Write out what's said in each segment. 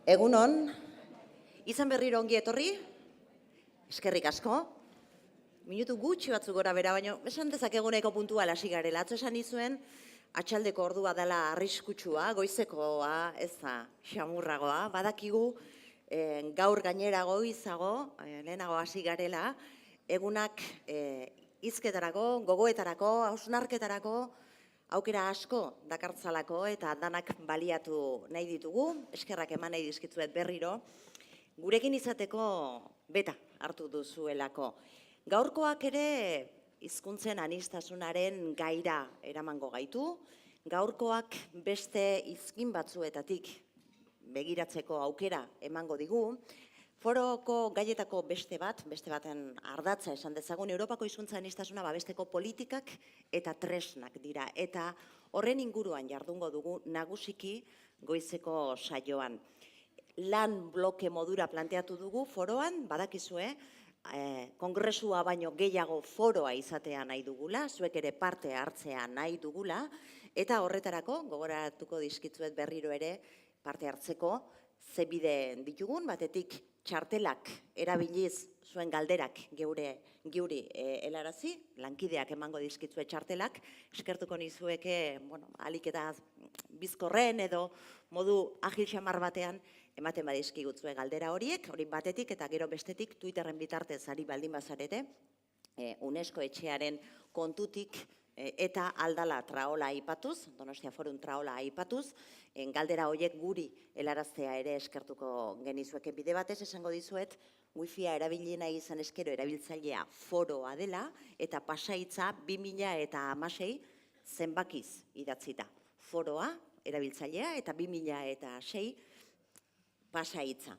Egunon, izan berriro ongi etorri, eskerrik asko. Minutu gutxi batzuk gora bera, baina esan dezakeguneko puntua hasi garela. Atzo esan nizuen, atxaldeko ordua dela arriskutsua, goizekoa, ez da, xamurragoa. Badakigu, gaur gainera goizago, lehenago hasi garela, egunak hizketarako, gogoetarako, hausnarketarako, aukera asko dakartzalako eta danak baliatu nahi ditugu, eskerrak eman nahi dizkitzuet berriro, gurekin izateko beta hartu duzuelako. Gaurkoak ere hizkuntzen aniztasunaren gaira eramango gaitu, gaurkoak beste hizkin batzuetatik begiratzeko aukera emango digu, Foroko gaietako beste baten ardatza esan dezagun, Europako hizkuntza aniztasuna babesteko politikak eta tresnak dira. Eta horren inguruan jardungo dugu nagusiki goizeko saioan. Lan bloke modura planteatu dugu foroan, badakizue, kongresua baino gehiago foroa izatea nahi dugula, zuek ere parte hartzea nahi dugula, eta horretarako, gogoratuko dizkitzuet berriro ere, parte hartzeko, ze bide ditugun, batetik txartelak erabiliz zuen galderak geuri helarazi, lankideak emango dizkitzue txartelak, eskertuko nizueke, alik eta bizkorren edo modu agil xamar batean ematen badizkigutzue galdera horiek, hori batetik eta gero bestetik Twitterren bitartez ari baldin bazarete, UNESCO etxearen kontutik eta aldala traola aipatuz, Donostia Forum traola aipatuz, galdera horiek guri helaraztea ere eskertuko genizueke bide batez, esango dizuet, wifia erabili nahi izan eskero erabiltzailea foroa dela, eta pasaitza 2016 zenbakiz idatzita. Foroa erabiltzailea eta 2006 pasaitza.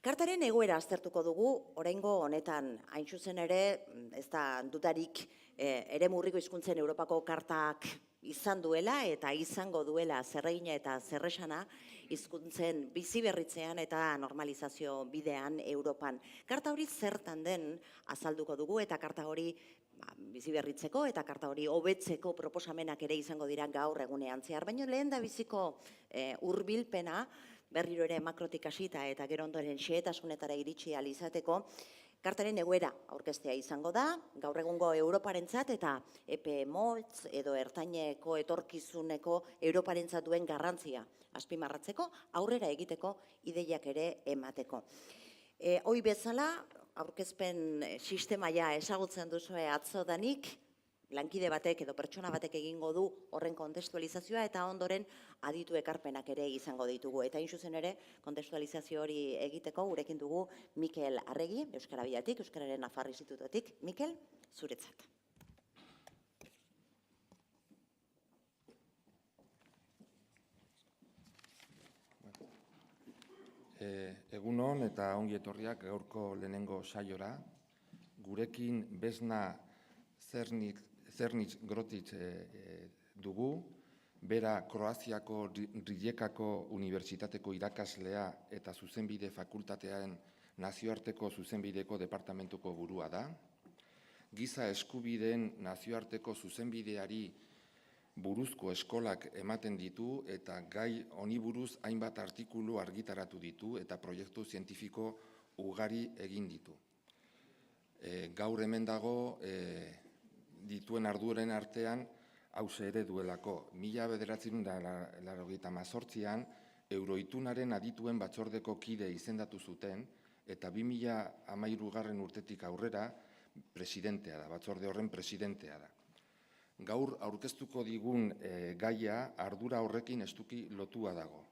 Kartaren egoera aztertuko dugu, oraingo honetan, hain zuzen ere, ez da dutarik eremurriko hizkuntzen Europako kartak izan duela eta izango duela zerregina eta zerresana hizkuntzen biziberritzean eta normalizazio bidean Europan. Karta hori zertan den azalduko dugu eta karta hori biziberritzeko eta karta hori hobetzeko proposamenak ere izango dira gaur egunean zehar. Baina lehen da biziko hurbilpena, berriro ere makrotik hasita eta gero ondoren xehetasunetara iritsi ahal izateko, kartaren egoera aurkeztea izango da, gaur egungo Europarentzat eta epe motz edo ertaineko etorkizuneko Europarentzat duen garrantzia azpimarratzeko, aurrera egiteko ideiak ere emateko. Hoi bezala, aurkezpen sistemaia ezagutzen duzue atzodanik, lankide batek edo pertsona batek egingo du horren kontestualizazioa eta ondoren aditu ekarpenak ere izango ditugu. Eta hain zuzen ere, kontestualizazio hori egiteko gurekin dugu Mikel Arregi, Euskara Bilatik, Euskararen Nafar Institutotik. Mikel, zuretzat. Egunon eta ongi etorriak gaurko lehenengo saiora. Gurekin Besna Zernitz Grotitz dugu, bera Kroaziako Rijekako Unibertsitateko irakaslea eta zuzenbide fakultatearen nazioarteko zuzenbideko departamentuko burua da. Giza eskubideen nazioarteko zuzenbideari buruzko eskolak ematen ditu eta gai honi buruz hainbat artikulu argitaratu ditu eta proiektu zientifiko ugari egin ditu. Gaur hemen dago dituen arduren artean hauxe ere duelako. 1988an Euroitunaren adituen batzordeko kide izendatu zuten eta 2013 urtetik aurrera presidentea da, batzorde horren presidentea da. Gaur aurkeztuko digun gaia ardura horrekin estuki lotua dago.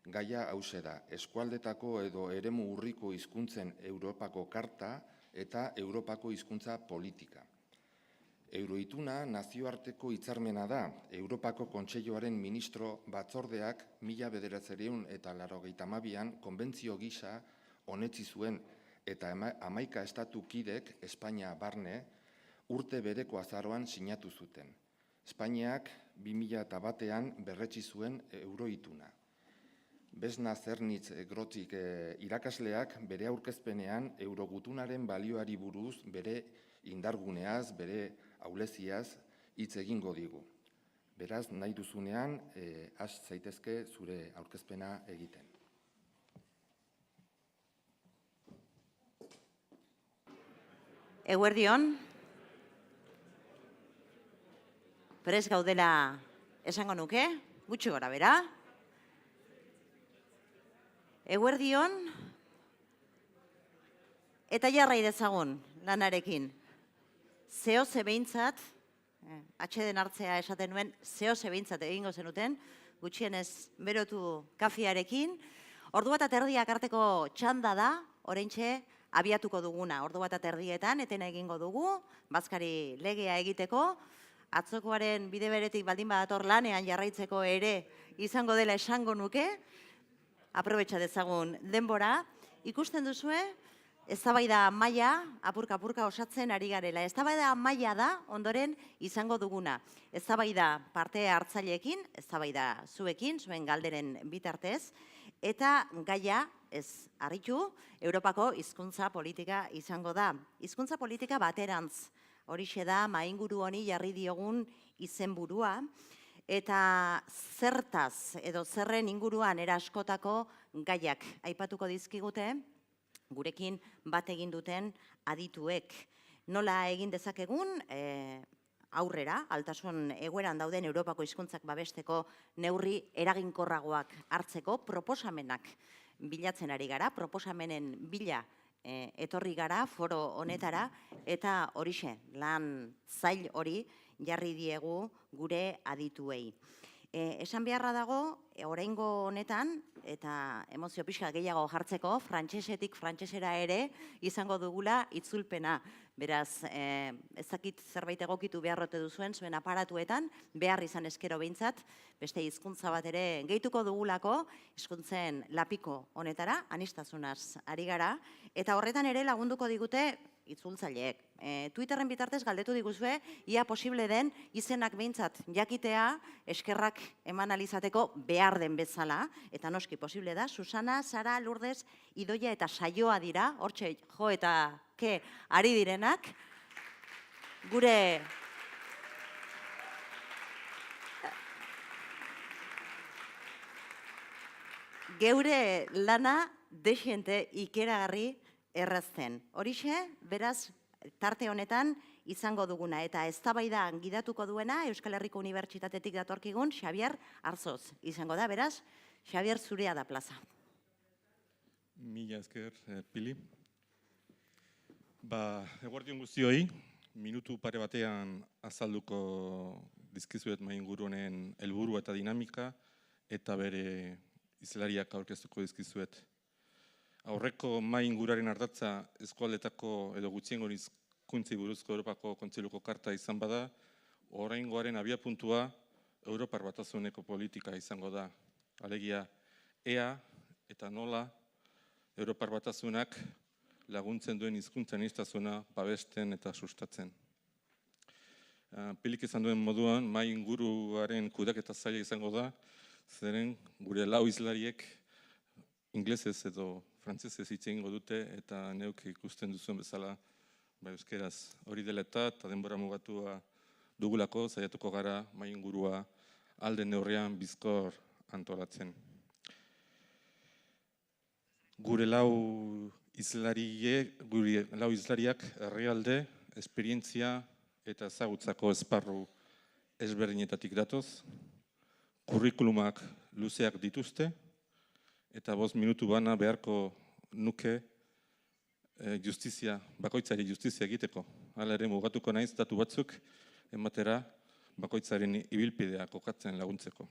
Gaia hauxe da, eskualdetako edo eremu urriko hizkuntzen Europako karta eta Europako hizkuntza politika. Euroituna nazioarteko hitzarmena da, Europako Kontseiluaren ministro batzordeak 1992an konbentzio gisa onetsi zuen eta 11 estatu kidek Espainia barne urte bereko azaroan sinatu zuten. Espainiak 2001an berretsi zuen Euroituna. Besna Zernitz Grotitz irakasleak bere aurkezpenean Eurogutunaren balioari buruz, bere indarguneaz, bere auleziaz hitz egingo digu. Beraz, nahi duzunean, has zaitezke zure aurkezpena egiten. Eguerdion, prest gaudela esango nuke, gutxi gora bera. Eguerdion, eta jarrai dezagun lanarekin. Zehose behintzat, atxeden hartzea esaten nuen, zehose behintzat egingo zenuten, gutxienez berotu kafiarekin. Ordu bat aterdiak arteko txanda da, oraintxe abiatuko duguna. Ordu bat aterdietan, etena egingo dugu, bazkari legea egiteko, atzokoaren bide beretik baldin badator lanean jarraitzeko ere izango dela esango nuke, aprobetxa dezagun denbora. Ikusten duzue, eztabaida maila, apurka-apurka osatzen ari garela. Eztabaida maila da, ondoren izango duguna. Eztabaida parte hartzaileekin, eztabaida zuekin, zuen galderen bitartez, eta gaia, ez harritu, Europako hizkuntza politika izango da. Hizkuntza politika baterantz, horixe da mainguru honi jarri diogun izenburua, eta zertaz edo zerren inguruan eraskotako gaiak aipatuko dizkigute, gurekin bat egin duten adituek. Nola egin dezakegun aurrera, altasun egoeran dauden Europako hizkuntzak babesteko neurri eraginkorragoak hartzeko proposamenak bilatzen ari gara, proposamenen bila etorri gara foro honetara, eta horixe, lan zail hori jarri diegu gure adituei. Esan beharra dago, oraingo honetan, eta emozio pixka gehiago jartzeko, frantsesetik frantsesera ere izango dugula itzulpena. Beraz, ezakit zerbait egokitu beharrote duzuen, zuen aparatuetan, behar izan eskero behintzat, beste hizkuntza bat ere gehituko dugulako, hizkuntzen lapiko honetara, aniztasunaz ari gara, eta horretan ere lagunduko digute itzultzaileek. Twitterren bitartez galdetu diguzue, ia posible den izenak behintzat jakitea, eskerrak eman alizateko behar den bezala, eta noski posible da, Susana, Sara, Lourdes, Idoia eta Saioa dira, hortxe jo eta ke ari direnak, gure geure lana dexente ikeragarri errazten. Horixe, beraz, tarte honetan izango duguna, eta eztabaidan gidatuko duena Euskal Herriko Unibertsitatetik datorkigun Xabier Arzoz izango da, beraz, Xabier zurea da plaza. Mila esker, Pili. Eguerdion guztioi, minutu pare batean azalduko dizkizuet mainguru honen helburu eta dinamika, eta bere hizlariak aurkeztuko dizkizuet. Aurreko mainguraren ardatza eskualdetako edo gutxiengo hizkuntzei buruzko Europako Kontseiluko karta izan bada, oraingoaren abiapuntua Europar Batasuneko politika izango da. Alegia, ea eta nola Europar Batasunak laguntzen duen hizkuntza aniztasuna babesten eta sustatzen. Pilik izan duen moduan, mainguruaren kudeaketa zaila izango da, zeren gure lau hizlariek inglesez edo frantsesez hitz egingo dute, eta neuk ikusten duzuen bezala euskeraz hori dela eta denbora mugatua dugulako, saiatuko gara maingurua alde neurrian bizkor antolatzen. Gure lau hizlariak herrialde, esperientzia eta ezagutzako esparru ezberdinetatik datoz, kurrikulumak luzeak dituzte, eta 5 minutu bana beharko nuke bakoitzari justizia egiteko. Hala ere mugatuko naiz datu batzuk ematera bakoitzaren ibilpidea kokatzen laguntzeko.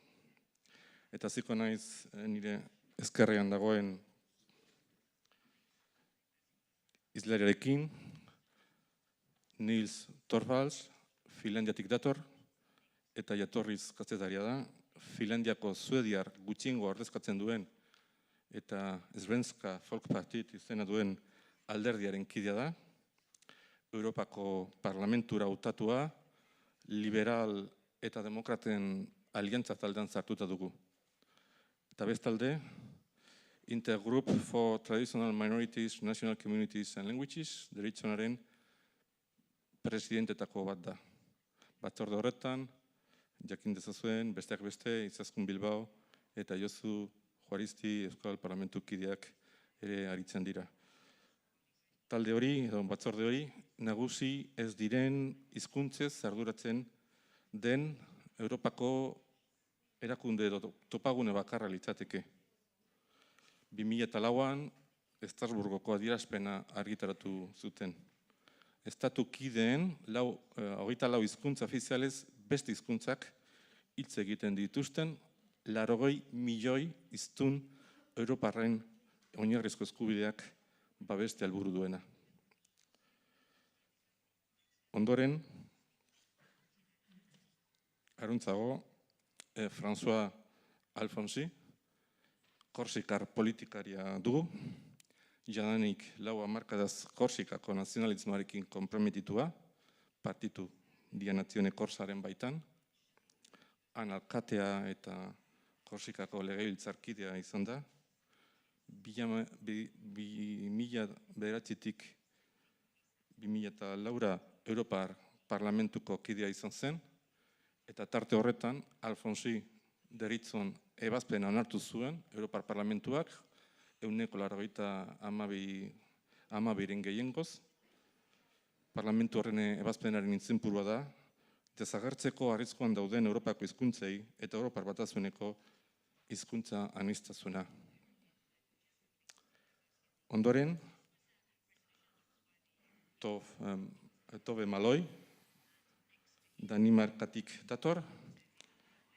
Eta hasiko naiz nire ezkerrean dagoen hizlariarekin, Nils Torvalds, Finlandiatik dator, eta jatorriz kazetaria da, Finlandiako suediar gutxiengo ordezkatzen duen eta Svenska Folkpartiet izena duen alderdiaren kidea da, Europako Parlamentura hautatua, liberal eta demokraten aliantza taldean sartuta dugu. Eta bestalde, Intergroup for Traditional Minorities, National Communities and Languages, deritzonaren presidentetako bat da. Batzorde horretan, jakin dezazuen, besteak beste, Izaskun Bilbao eta Josu Juaristi Euskal Parlamentu kideak ere aritzen dira. Talde hori, edo batzorde hori, nagusi ez diren hizkuntzez arduratzen den Europako erakunde edo topagune bakarra litzateke. 2004an Estrasburgoko adierazpena argitaratu zuten. Estatu kideen 24 hizkuntza ofizialez beste hizkuntzak hitz egiten dituzten 80 milioi hiztun Europarren oinarrizko eskubideak babeste helburu duena. Ondoren, aruntzago, François Alfonsi, korsikar politikaria dugu, jadanik 4 hamarkadaz Korsikako nazionalismoarekin konprometitua, partitu Dia Nazione Korsaren baitan, han alkatea eta Korsikako legebiltzarkidea izan da, 2009tik 2004 Europar Parlamentuko kidea izan zen, eta tarte horretan Alfonsi deritzon ebazpena onartu zuen Europar Parlamentuak, 192 gehiengoz. Parlamentu horren ebazpenaren izenburua da, desagertzeko arriskuan dauden Europako hizkuntzei eta Europar Batasuneko hizkuntza aniztasuna. Ondoren, Tove Maloi, Danimarkatik dator,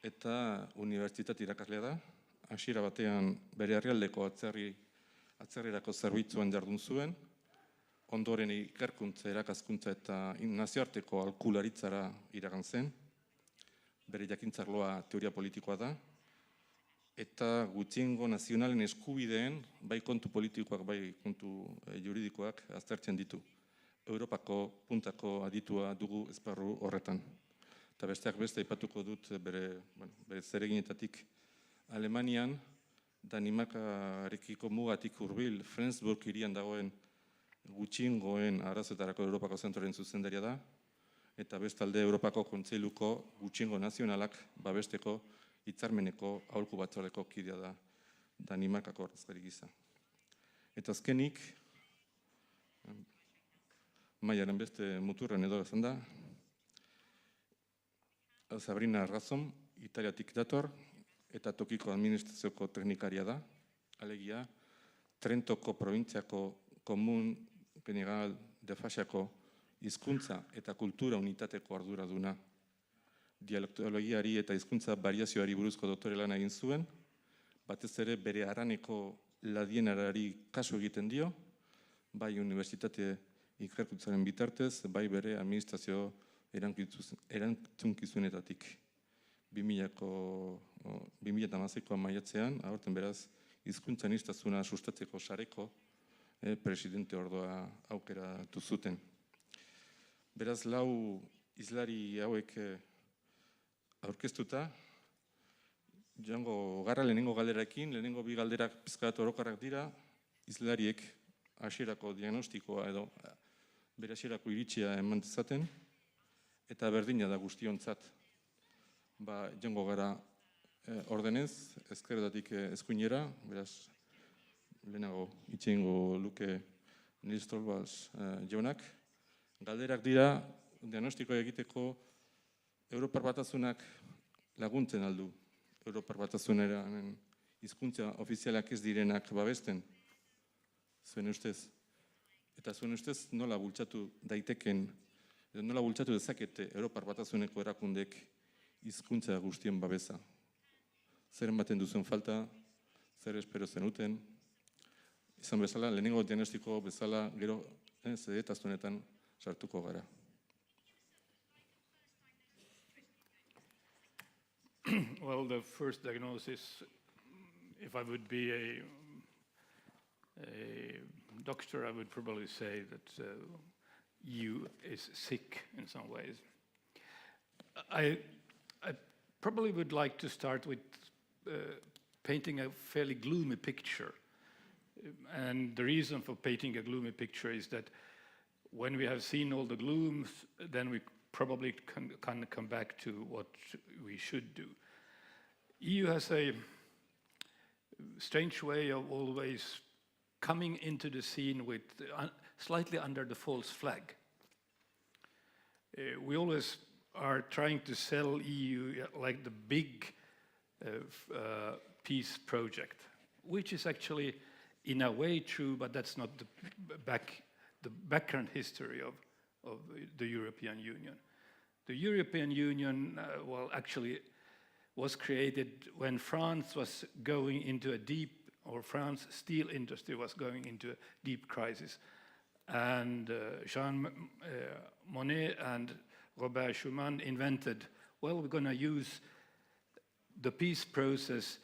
eta unibertsitate irakaslea da. Hasiera batean bere herrialdeko atzerrirako zerbitzuan jardun zuen, ondoren ikerkuntza, erakaskuntza eta nazioarteko aholkularitzara iragan zen. Bere jakintzarloa teoria politikoa da, eta gutxiengo nazionalen eskubideen, bai kontu politikoak, bai kontu juridikoak aztertzen ditu. Europako puntako aditua dugu esparru horretan. Eta besteak beste aipatuko dut bere zereginetatik Alemanian, Danimarkarekiko mugatik hurbil, Flensburg hirian dagoen gutxiengoen arazoetarako Europako zentroren zuzendaria da, eta bestalde Europako Kontseiluko gutxiengo nazionalak babesteko hitzarmeneko aholku batzordeko kidea da Danimarkako ordezkari gisa. Eta azkenik, Maiaren beste muturren edo izan da, Sabrina Razon, Italiatik dator, eta tokiko administrazioko teknikaria da, alegia, Trentoko provintziako komun general de Fasiako hizkuntza eta kultura unitateko arduraduna. Dialektologiari eta hizkuntza variazioari buruzko doktore lana egin zuen, batez ere bere haraneko ladienarari kasu egiten dio, bai unibertsitate ikerkuntzaren bitartez, bai bere administrazio erantzukizunetatik. 2016ko maiatzean, aurten beraz, hizkuntza aniztasuna sustatzeko sareko presidente ordoa aukeratu zuten. Beraz, 4 hizlari hauek aurkeztuta, joango gara lehenengo galderaekin, lehenengo 2 galderak pizkat orokorrak dira, hizlariek hasierako diagnostikoa edo bere hasierako iritzia eman dezaten, eta berdina da guztiontzat. Joango gara ordenez, ezkerretatik eskuinera, beraz, lehenago itxeingo luke Nils Torvalds jaunak. Galderak dira, diagnostikoa egiteko Europar Batasunak laguntzen aldu. Europar Batasunaren hizkuntza ofizialak ez direnak babesten, zuen ustez. Eta zuen ustez nola bultzatu daiteken, nola bultzatu dezakete Europar Batasuneko erakundek hizkuntza guztien babesa. Zer ematen duzuen falta, zer espero zenuten. Izan bezala, lehenengo diagnostiko bezala, gero zedetaztunetan sartuko gara. Well, the first diagnosis, if I would be a doctor, I would probably say that EU is sick in some ways. I probably would like to start with painting a fairly gloomy picture. And the reason for painting a gloomy picture is that when we have seen all the glooms, then we probably can come back to what we should do. EU has a strange way of always coming into the scene with slightly under the false flag. we always are trying to sell EU like the big peace project, which is actually in a way true, but that's not the background history of the European Union. The European Union, well, actually was created when France was going into a deep, or France steel industry was going into a deep crisis. And Jean Monnet and Robert Schuman invented, well, we're going to use the peace process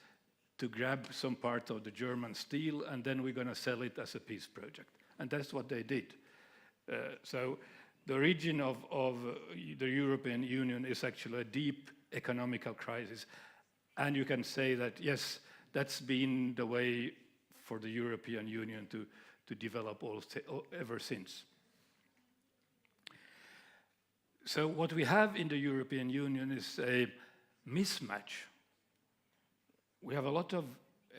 to grab some part of the German steel, and then we're going to sell it as a peace project. And that's what they did. So the origin of the European Union is actually a deep economical crisis. And you can say that, yes, that's been the way for the European Union to develop ever since. So what we have in the European Union is a mismatch. We have a lot of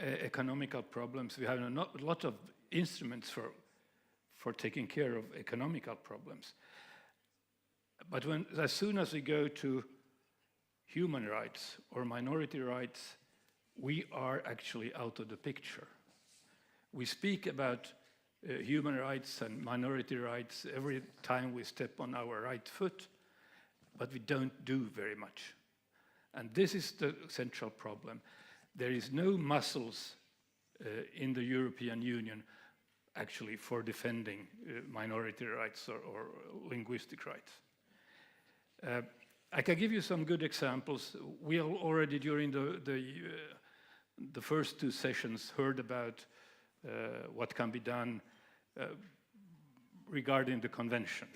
economical problems. We have a lot of instruments for taking care of economical problems. But as soon as we go to human rights or minority rights, we are actually out of the picture. We speak about human rights and minority rights every time we step on our right foot, but we don't do very much. And this is the central problem. There is no muscles in the European Union actually for defending minority rights or linguistic rights. I can give you some good examples. We already during the first two sessions heard about what can be done regarding the convention.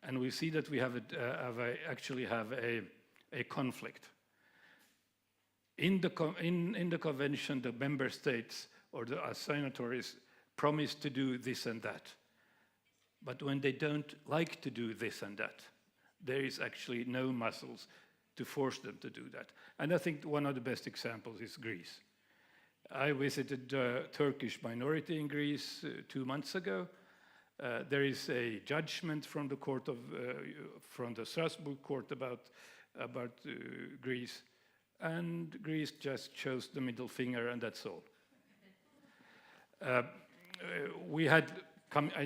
And we see that we actually have a conflict. In the convention, the member states or the signatories promise to do this and that. But when they don't like to do this and that, there is actually no muscles to force them to do that. And I think one of the best examples is Greece. I visited the Turkish minority in Greece 2 months ago. There is a judgment from the court from the Strasbourg court about Greece, and Greece just chose the middle finger, and that's all. I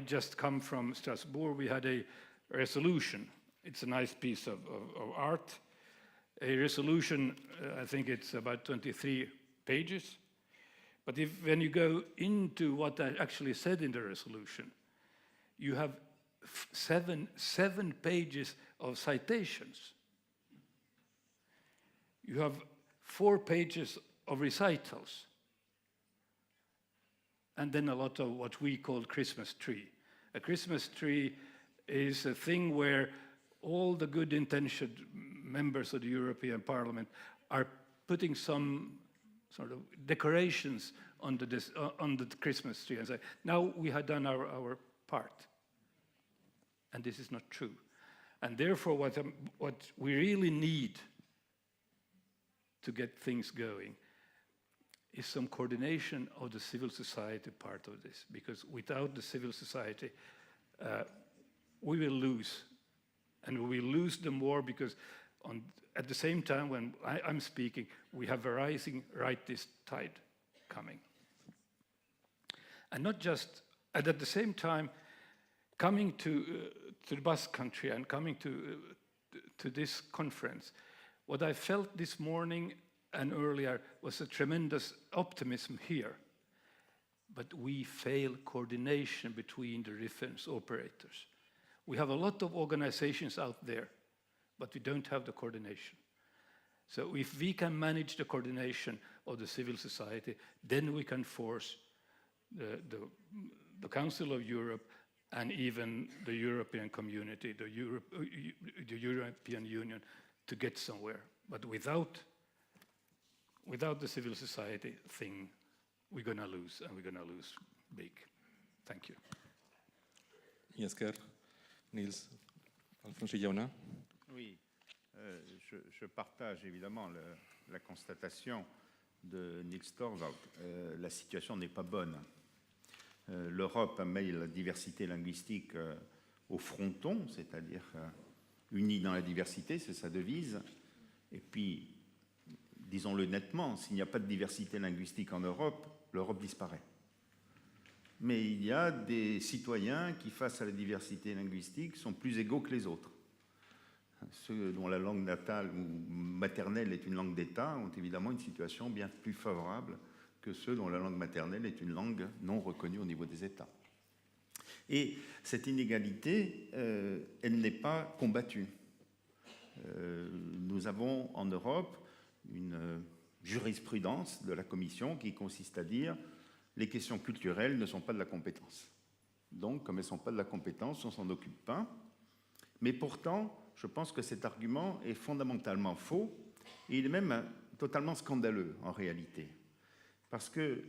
just come from Strasbourg. We had a resolution. It's a nice piece of art. A resolution, I think it's about 23 pages. But when you go into what I actually said in the resolution, you have seven pages of citations. You have 4 pages of recitals. And then a lot of what we call Christmas tree. A Christmas tree is a thing where all the good-intentioned members of the European Parliament are putting some sort of decorations on the Christmas tree and say, now we have done our part. And this is not true. And therefore, what we really need to get things going is some coordination of the civil society part of this, because without the civil society, we will lose. And we will lose them more because at the same time when I'm speaking, we have a rising rightist tide coming. And not just, and at the same time, coming to the Basque Country and coming to this conference, what I felt this morning and earlier was a tremendous optimism here. But we fail coordination between the different operators. We have a lot of organizations out there, but we don't have the coordination. So if we can manage the coordination of the civil society, then we can force the Council of Europe and even the European community, the European Union, to get somewhere. But without the civil society thing, we're going to lose, and we're going to lose big. Thank you. Esker, Niels, Alfonso Jauna. Oui, je partage évidemment la constatation de Niels Torvald. La situation n'est pas bonne. L'Europe met la diversité linguistique au fronton, c'est-à-dire unis dans la diversité, c'est sa devise. Et puis, disons-le nettement, s'il n'y a pas de diversité linguistique en Europe, l'Europe disparaît. Mais il y a des citoyens qui, face à la diversité linguistique, sont plus égaux que les autres. Ceux dont la langue natale ou maternelle est une langue d'État ont évidemment une situation bien plus favorable que ceux dont la langue maternelle est une langue non reconnue au niveau des États. Et cette inégalité, elle n'est pas combattue. Nous avons en Europe une jurisprudence de la Commission qui consiste à dire les questions culturelles ne sont pas de la compétence. Donc, comme elles ne sont pas de la compétence, on ne s'en occupe pas. Mais pourtant, je pense que cet argument est fondamentalement faux et il est même totalement scandaleux en réalité. Parce que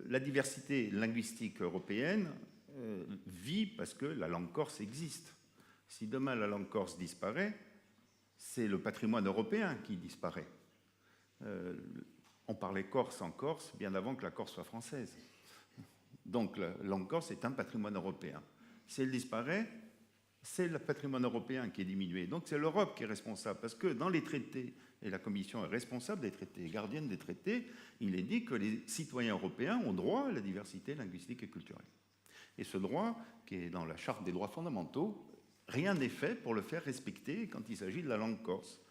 la diversité linguistique européenne vit parce que la langue corse existe. Si demain la langue corse disparaît, c'est le patrimoine européen qui disparaît. On parlait corse en Corse bien avant que la Corse soit française. Donc la langue corse est un patrimoine européen. Si elle disparaît, c'est le patrimoine européen qui est diminué. Donc c'est l'Europe qui est responsable, parce que dans les traités, et la Commission est responsable des traités, gardienne des traités, il est dit que les citoyens européens ont droit à la diversité linguistique et culturelle. Et ce droit, qui est dans la Charte des droits fondamentaux, rien n'est fait pour le faire respecter quand il s'agit de la langue corse.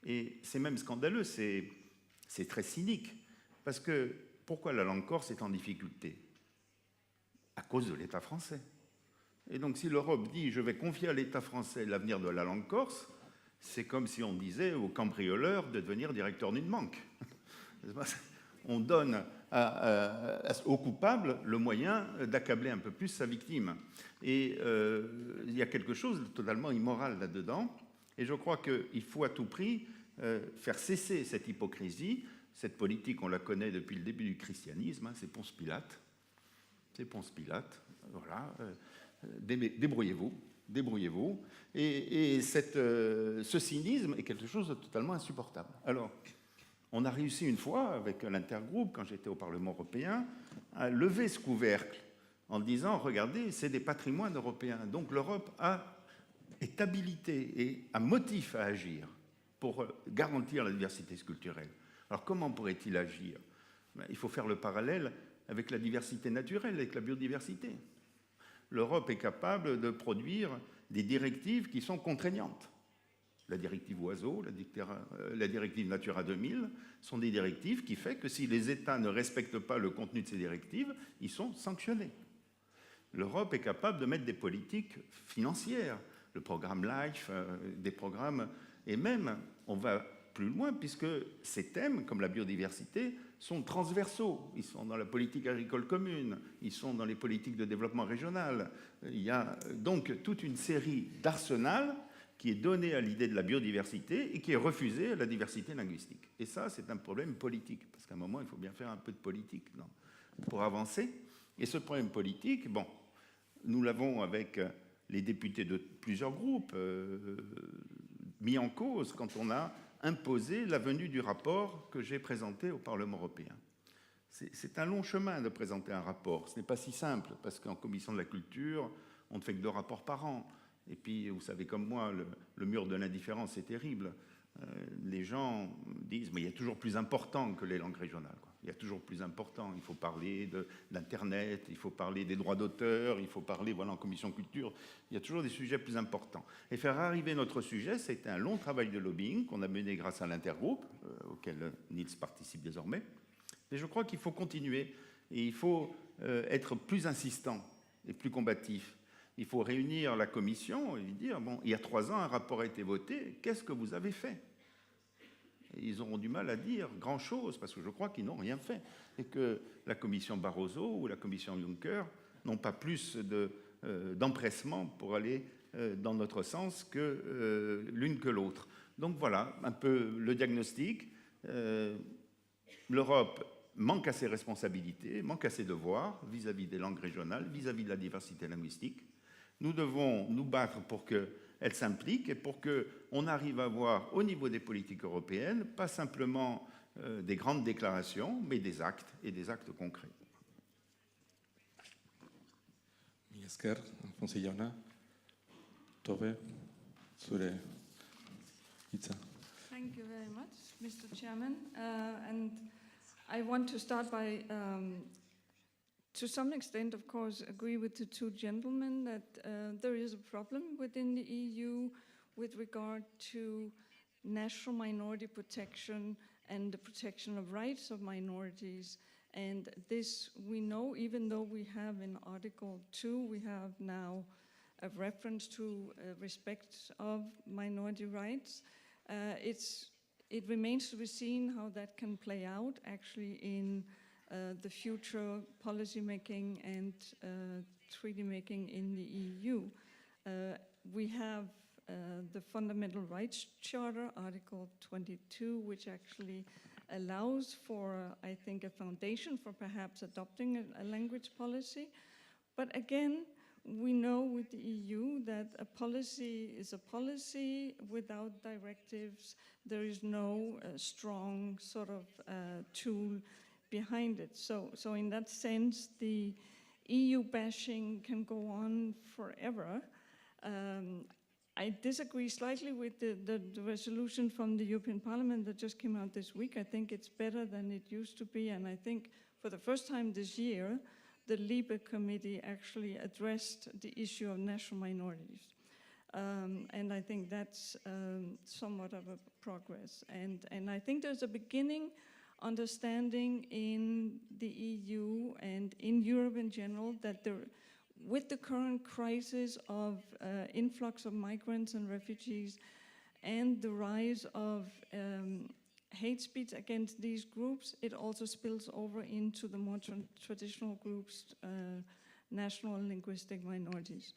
Et c'est même scandaleux, c'est très cynique, parce que pourquoi la langue corse est en difficulté? À cause de l'État français. Et donc si l'Europe dit « je vais confier à l'État français l'avenir de la langue corse », c'est comme si on disait au cambrioleur de devenir directeur d'une banque. On donne au coupable le moyen d'accabler un peu plus sa victime. Et il y a quelque chose de totalement immoral là-dedans. Et je crois qu'il faut à tout prix faire cesser cette hypocrisie. Cette politique, on la connaît depuis le début du christianisme, hein, c'est Ponce Pilate. C'est Ponce Pilate, voilà. Débrouillez-vous, débrouillez-vous. Et ce cynisme est quelque chose de totalement insupportable. Alors, on a réussi une fois, avec l'intergroupe, quand j'étais au Parlement européen, à lever ce couvercle en disant, regardez, c'est des patrimoines européens. Donc l'Europe est habilitée et a motif à agir pour garantir la diversité culturelle. Alors comment pourrait-il agir? Il faut faire le parallèle avec la diversité naturelle, avec la biodiversité. L'Europe est capable de produire des directives qui sont contraignantes. La directive oiseaux, la directive Natura 2000 sont des directives qui font que si les États ne respectent pas le contenu de ces directives, ils sont sanctionnés. L'Europe est capable de mettre des politiques financières, le programme LIFE, des programmes, et même, on va plus loin, puisque ces thèmes, comme la biodiversité, sont transversaux. Ils sont dans la politique agricole commune, ils sont dans les politiques de développement régional. Il y a donc toute une série d'arsenals qui est donné à l'idée de la biodiversité et qui est refusé à la diversité linguistique. Et ça, c'est un problème politique, parce qu'à un moment, il faut bien faire un peu de politique pour avancer. Et ce problème politique, bon, nous l'avons avec les députés de plusieurs groupes mis en cause quand on a imposé la venue du rapport que j'ai présenté au Parlement européen. C'est un long chemin de présenter un rapport. Ce n'est pas si simple, parce qu'en commission de la culture, on ne fait que 2 rapports par an. Et puis, vous savez comme moi, le mur de l'indifférence est terrible. Les gens disent, mais il y a toujours plus important que les langues régionales, quoi. Il y a toujours plus important. Il faut parler de l'Internet, il faut parler des droits d'auteur, il faut parler, voilà, en commission culture, il y a toujours des sujets plus importants. Et faire arriver notre sujet, c'était un long travail de lobbying qu'on a mené grâce à l'intergroupe, auquel Niels participe désormais. Mais je crois qu'il faut continuer et il faut être plus insistant et plus combatif. Il faut réunir la commission et lui dire, bon, il y a 3 ans, un rapport a été voté, qu'est-ce que vous avez fait? Et ils auront du mal à dire grand-chose, parce que je crois qu'ils n'ont rien fait. Et que la commission Barroso ou la commission Juncker n'ont pas plus d'empressement pour aller dans notre sens que l'une que l'autre. Donc voilà, un peu le diagnostic. L'Europe manque à ses responsabilités, manque à ses devoirs vis-à-vis des langues régionales, vis-à-vis de la diversité linguistique. Nous devons nous battre pour qu'elle s'implique et pour qu'on arrive à avoir au niveau des politiques européennes, pas simplement des grandes déclarations, mais des actes et des actes concrets. Mila esker, Alfonso jauna. Tobe, zure hitza. Thank you very much, Mr. Chairman. And I want to start by, to some extent, of course, agree with the two gentlemen that there is a problem within the EU with regard to national minority protection and the protection of rights of minorities. And this we know, even though we have in Article 2, we have now a reference to respect of minority rights. It remains to be seen how that can play out actually in the future policy making and treaty making in the EU. We have the Fundamental Rights Charter, Article 22, which actually allows for, I think, a foundation for perhaps adopting a language policy. But again, we know with the EU that a policy is a policy without directives. There is no strong sort of tool behind it. So in that sense, the EU bashing can go on forever. I disagree slightly with the resolution from the European Parliament that just came out this week. I think it's better than it used to be, and I think for the first time this year, the LIBE committee actually addressed the issue of national minorities. And I think that's somewhat of a progress. And I think there's a beginning understanding in the EU and in Europe in general that with the current crisis of influx of migrants and refugees and the rise of hate speech against these groups, it also spills over into the more traditional groups, national and linguistic minorities.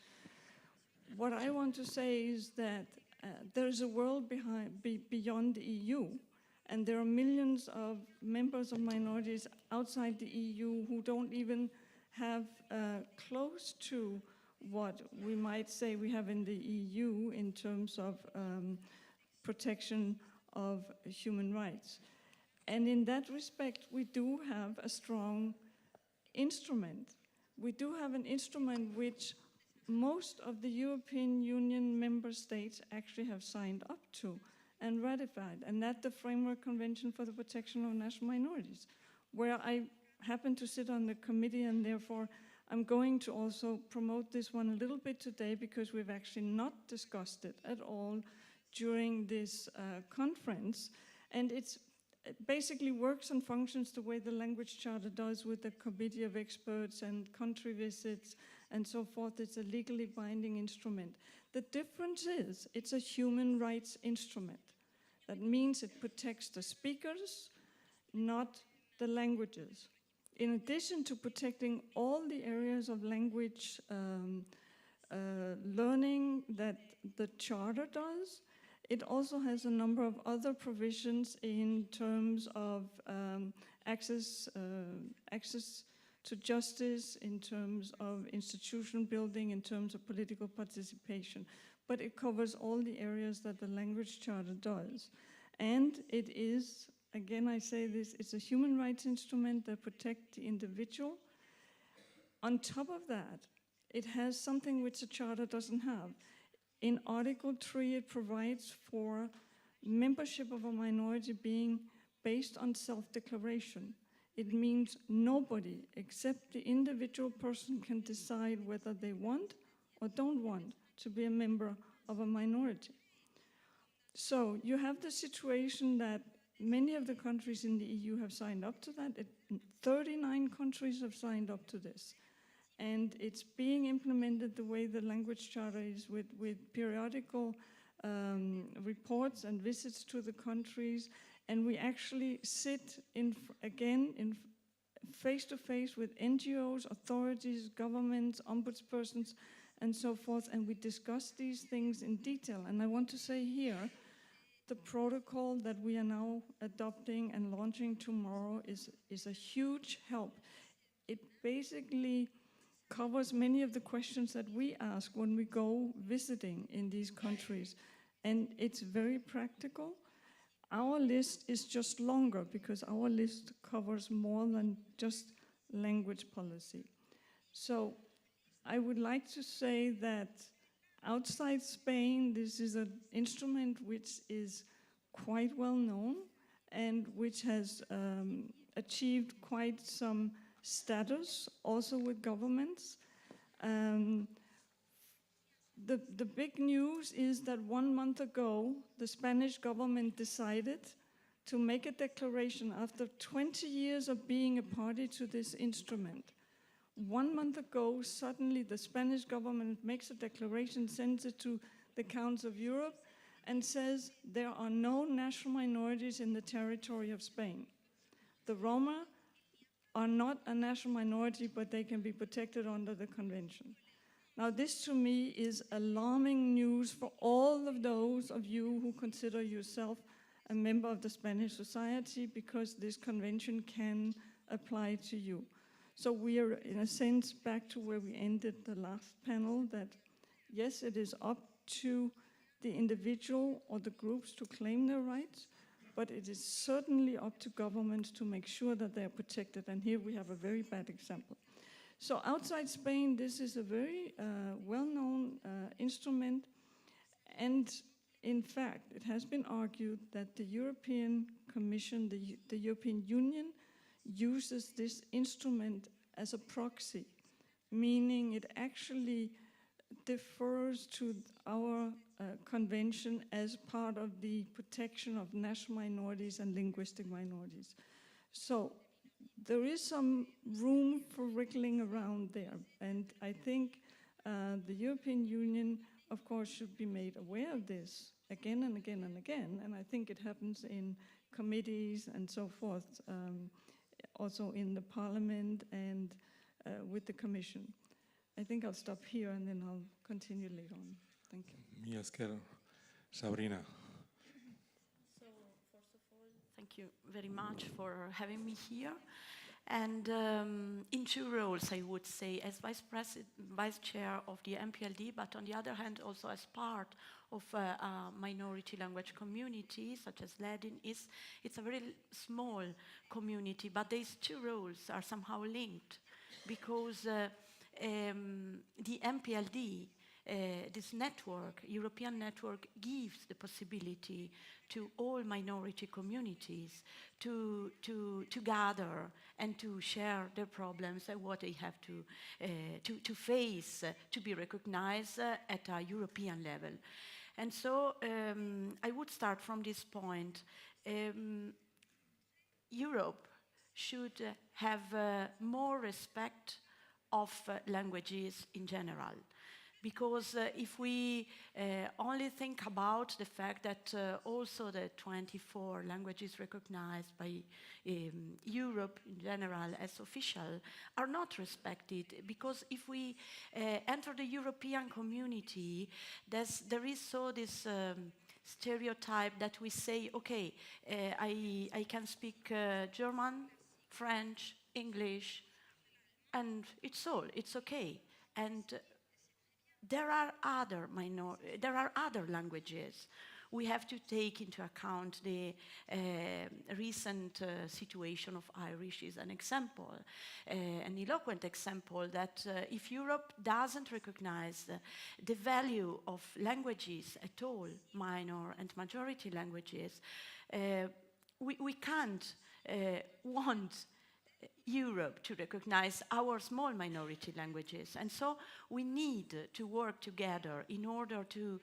What I want to say is that there's a world beyond the EU, and there are millions of members of minorities outside the EU who don't even have close to what we might say we have in the EU in terms of protection of human rights. And in that respect, we do have a strong instrument. We do have an instrument which most of the European Union member states actually have signed up to and ratified, and that's the Framework Convention for the Protection of National Minorities, where I happen to sit on the committee, and therefore I'm going to also promote this one a little bit today because we've actually not discussed it at all during this conference. And it basically works and functions the way the Language Charter does with a committee of experts and country visits and so forth. It's a legally binding instrument. The difference is it's a human rights instrument. That means it protects the speakers, not the languages. In addition to protecting all the areas of language learning that the Charter does, it also has a number of other provisions in terms of access to justice, in terms of institution building, in terms of political participation. But it covers all the areas that the Language Charter does. And it is, again, I say this, it's a human rights instrument that protects the individual. On top of that, it has something which the Charter doesn't have. In Article 3, it provides for membership of a minority being based on self-declaration. It means nobody except the individual person can decide whether they want or don't want to be a member of a minority. So you have the situation that many of the countries in the EU have signed up to that. 39 countries have signed up to this. And it's being implemented the way the Language Charter is with periodical reports and visits to the countries. And we actually sit again face-to-face with NGOs, authorities, governments, ombudspersons, and so forth, and we discuss these things in detail. And I want to say here, the protocol that we are now adopting and launching tomorrow is a huge help. It basically covers many of the questions that we ask when we go visiting in these countries. And it's very practical. Our list is just longer because our list covers more than just language policy. So I would like to say that Outside Spain, this is an instrument which is quite well known and which has achieved quite some status also with governments. The big news is that 1 month ago, the Spanish government decided to make a declaration after 20 years of being a party to this instrument. 1 month ago, suddenly the Spanish government makes a declaration, sends it to the Council of Europe, and says there are no national minorities in the territory of Spain. The Roma are not a national minority, but they can be protected under the convention. Now, this to me is alarming news for all of those of you who consider yourself a member of the Spanish society, because this convention can apply to you. So we are, in a sense, back to where we ended the last panel, that yes, it is up to the individual or the groups to claim their rights, but it is certainly up to governments to make sure that they are protected. And here we have a very bad example. So outside Spain, this is a very well-known instrument. And in fact, it has been argued that the European Commission, the European Union, uses this instrument as a proxy, meaning it actually defers to our convention as part of the protection of national minorities and linguistic minorities. So there is some room for wriggling around there, and I think the European Union, of course, should be made aware of this again and again and again, and I think it happens in committees and so forth, also in the Parliament and with the Commission. I think I'll stop here and then I'll continue later on. Thank you. Mi esker, Sabrina. So, first of all, thank you very much for having me here. And in two roles, I would say, as vice chair of the MPLD, but on the other hand, also as part of a minority language community, such as Ladin. It's a very small community, but these two roles are somehow linked, because the MPLD, this network, European network, gives the possibility to all minority communities to gather and to share their problems and what they have to face, to be recognized at a European level. And so I would start from this point. Europe should have more respect of languages in general. Because if we only think about the fact that also the 24 languages recognized by Europe in general as official are not respected, because if we enter the European community, there is so this stereotype that we say, okay, I can speak German, French, English, and it's all, it's okay. And there are other languages. We have to take into account the recent situation of Irish is an example, an eloquent example that if Europe doesn't recognize the value of languages at all, minor and majority languages, we can't want Europe to recognize our small minority languages. And so we need to work together in order to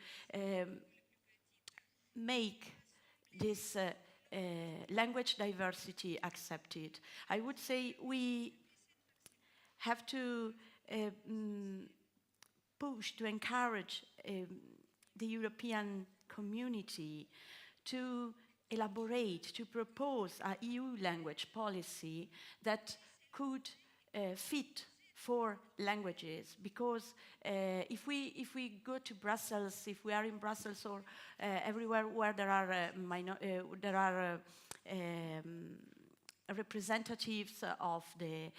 make this language diversity accepted. I would say we have to push, to encourage the European community to elaborate, to propose a EU language policy that could fit for languages, because if we go to Brussels, if we are in Brussels or everywhere where there are representatives of the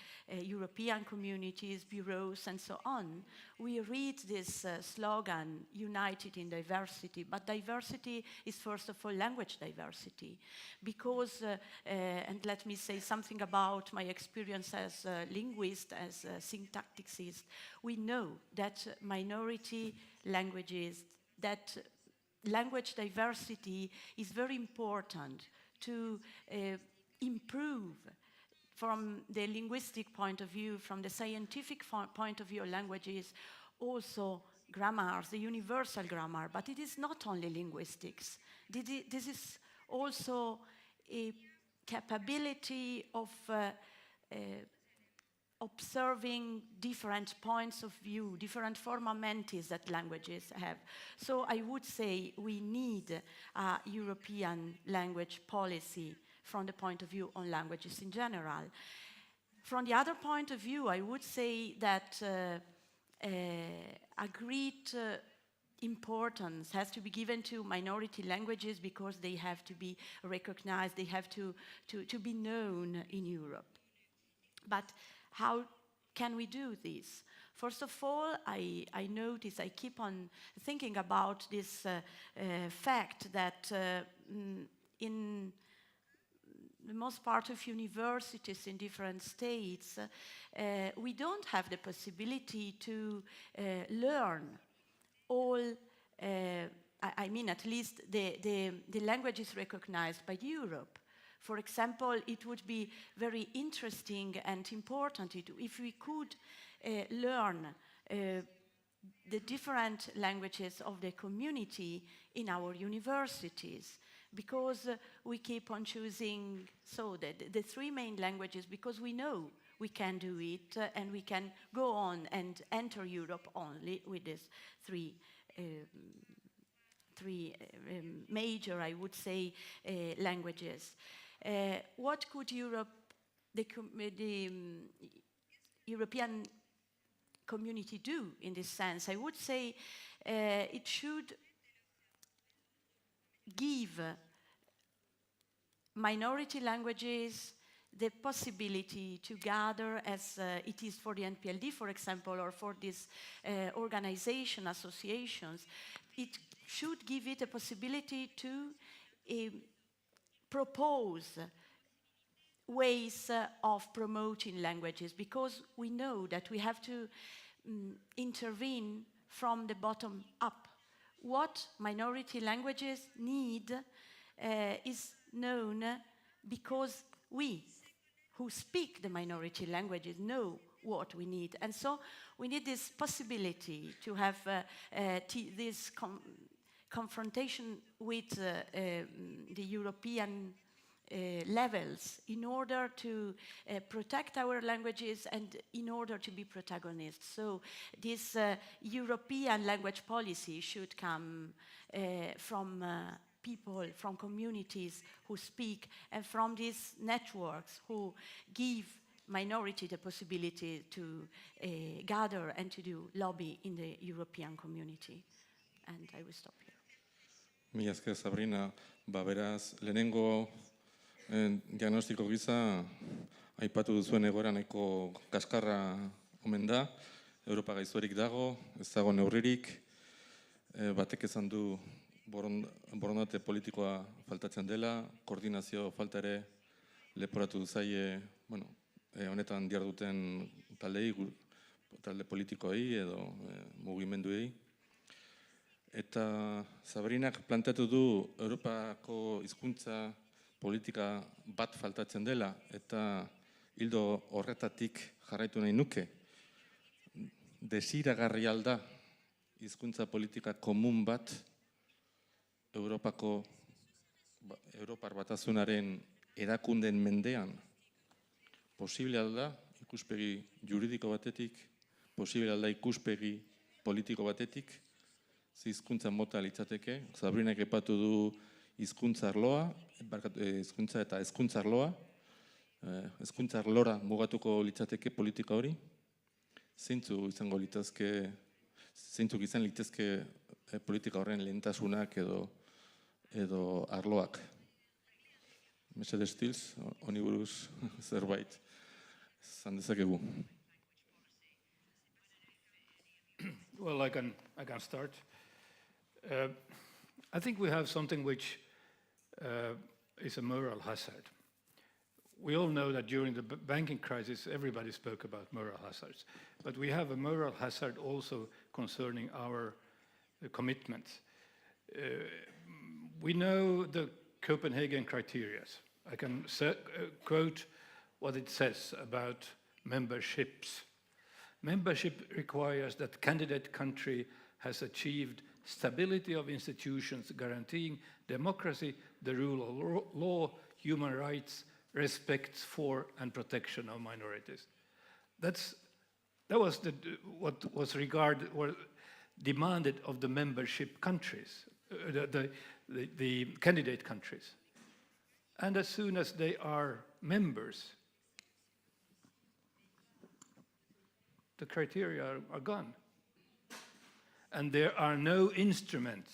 European communities, bureaus, and so on, we read this slogan, united in diversity, but diversity is first of all language diversity, because, and let me say something about my experience as a linguist, as a syntacticist, we know that minority languages, that language diversity is very important to improve from the linguistic point of view, from the scientific point of view of languages, also grammars, the universal grammar, but it is not only linguistics. This is also a capability of observing different points of view, different forma mentis that languages have. So I would say we need a European language policy from the point of view on languages in general. From the other point of view, I would say that a great importance has to be given to minority languages because they have to be recognized, they have to be known in Europe. But how can we do this? First of all, I notice, I keep on thinking about this fact that in the most part of universities in different states, we don't have the possibility to learn all, I mean at least the languages recognized by Europe. For example, it would be very interesting and important if we could learn the different languages of the community in our universities, because we keep on choosing the three main languages because we know we can do it and we can go on and enter Europe only with these three major, I would say, languages. What could Europe, the European community do in this sense? I would say it should give minority languages the possibility to gather, as it is for the NPLD, for example, or for these organization, associations. It should give it a possibility to propose ways of promoting languages, because we know that we have to intervene from the bottom up. What minority languages need is known because we, who speak the minority languages, know what we need. And so we need this possibility to have this confrontation with the European levels in order to protect our languages and in order to be protagonists. So this European language policy should come from people, from communities who speak, and from these networks who give minority the possibility to gather and to do lobby in the European community. And I will stop here. Mila esker, Sabrina. Beraz, lehenengo diagnostiko gisa, aipatu duzuen egoera nahiko kaskarra omen da. Europa gaiztorik dago, ez dago neurririk. Batek esan du borondate politikoa faltatzen dela, koordinazio falta ere leporatu zaie, honetan diharduten taldei, talde politikoei edo mugimenduei. Eta Sabrinak planteatu du Europako hizkuntza politika bat faltatzen dela, eta hildo horretatik jarraitu nahi nuke. Desiragarri alda hizkuntza politika komun bat Europar Batasunaren erakundeen mendean. Posible alda ikuspegi juridiko batetik, posible alda ikuspegi politiko batetik, hizkuntza mota litzateke. Sabrinak aipatu du hizkuntza arloa, hizkuntza eta hezkuntza arloa. Hezkuntza arlora mugatuko litzateke politika hori. Zeintzuk izan litezke politika horren lehentasunak edo arloak. Mesedez Stilz, honi buruz zerbait esan dezakegu. Well, I can start. I think we have something which is a moral hazard. We all know that during the banking crisis, everybody spoke about moral hazards. But we have a moral hazard also concerning our commitments. We know the Copenhagen criteria. I can quote what it says about memberships. Membership requires that candidate country has achieved stability of institutions guaranteeing democracy, the rule of law, human rights, respect for and protection of minorities. That was what was regarded or demanded of the membership countries, the candidate countries. And as soon as they are members, the criteria are gone. And there are no instruments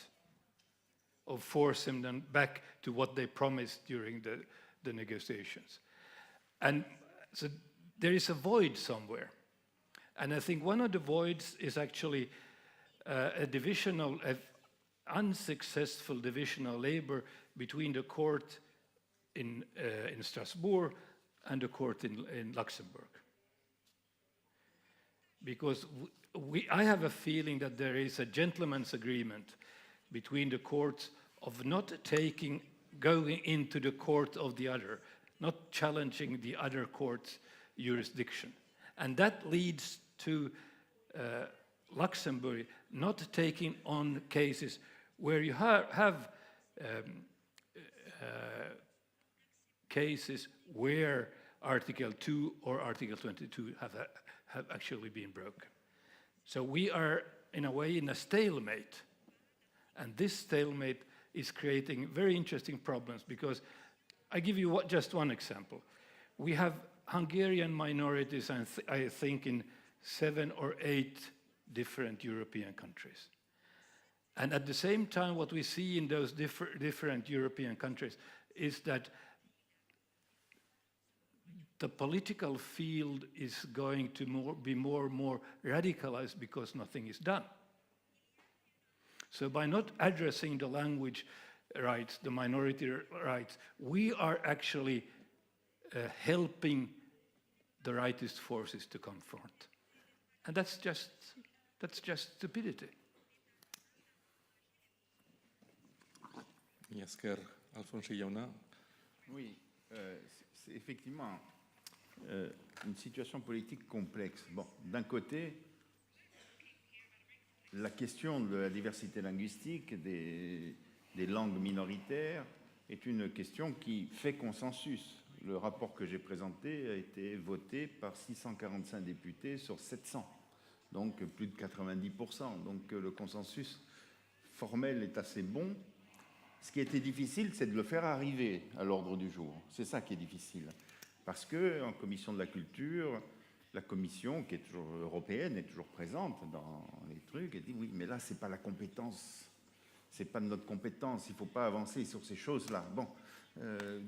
of forcing them back to what they promised during the negotiations. And so there is a void somewhere. And I think one of the voids is actually unsuccessful divisional labor between the court in Strasbourg and the court in Luxembourg. Because I have a feeling that there is a gentleman's agreement between the courts of not going into the court of the other, not challenging the other court's jurisdiction. And that leads to Luxembourg not taking on cases where you have cases where Article 2 or Article 22 have actually been broken. So we are, in a way, in a stalemate. And this stalemate is creating very interesting problems because I give you just one example. We have Hungarian minorities, I think, in 7 or 8 different European countries. And at the same time, what we see in those different European countries is that the political field is going to be more and more radicalized because nothing is done. So by not addressing the language rights, the minority rights, we are actually helping the rightist forces to confront. And that's just stupidity. Esker, Alfonso jauna. Oui, c'est effectivement une situation politique complexe. Bon, d'un côté, la question de la diversité linguistique, des langues minoritaires, est une question qui fait consensus. Le rapport que j'ai présenté a été voté par 645 députés sur 700, donc plus de 90%. Donc le consensus formel est assez bon. Ce qui était difficile, c'est de le faire arriver à l'ordre du jour. C'est ça qui est difficile. Parce qu'en commission de la culture, la commission, qui est toujours européenne, est toujours présente dans les trucs, et dit oui, mais là, ce n'est pas la compétence, ce n'est pas de notre compétence, il ne faut pas avancer sur ces choses-là. Bon,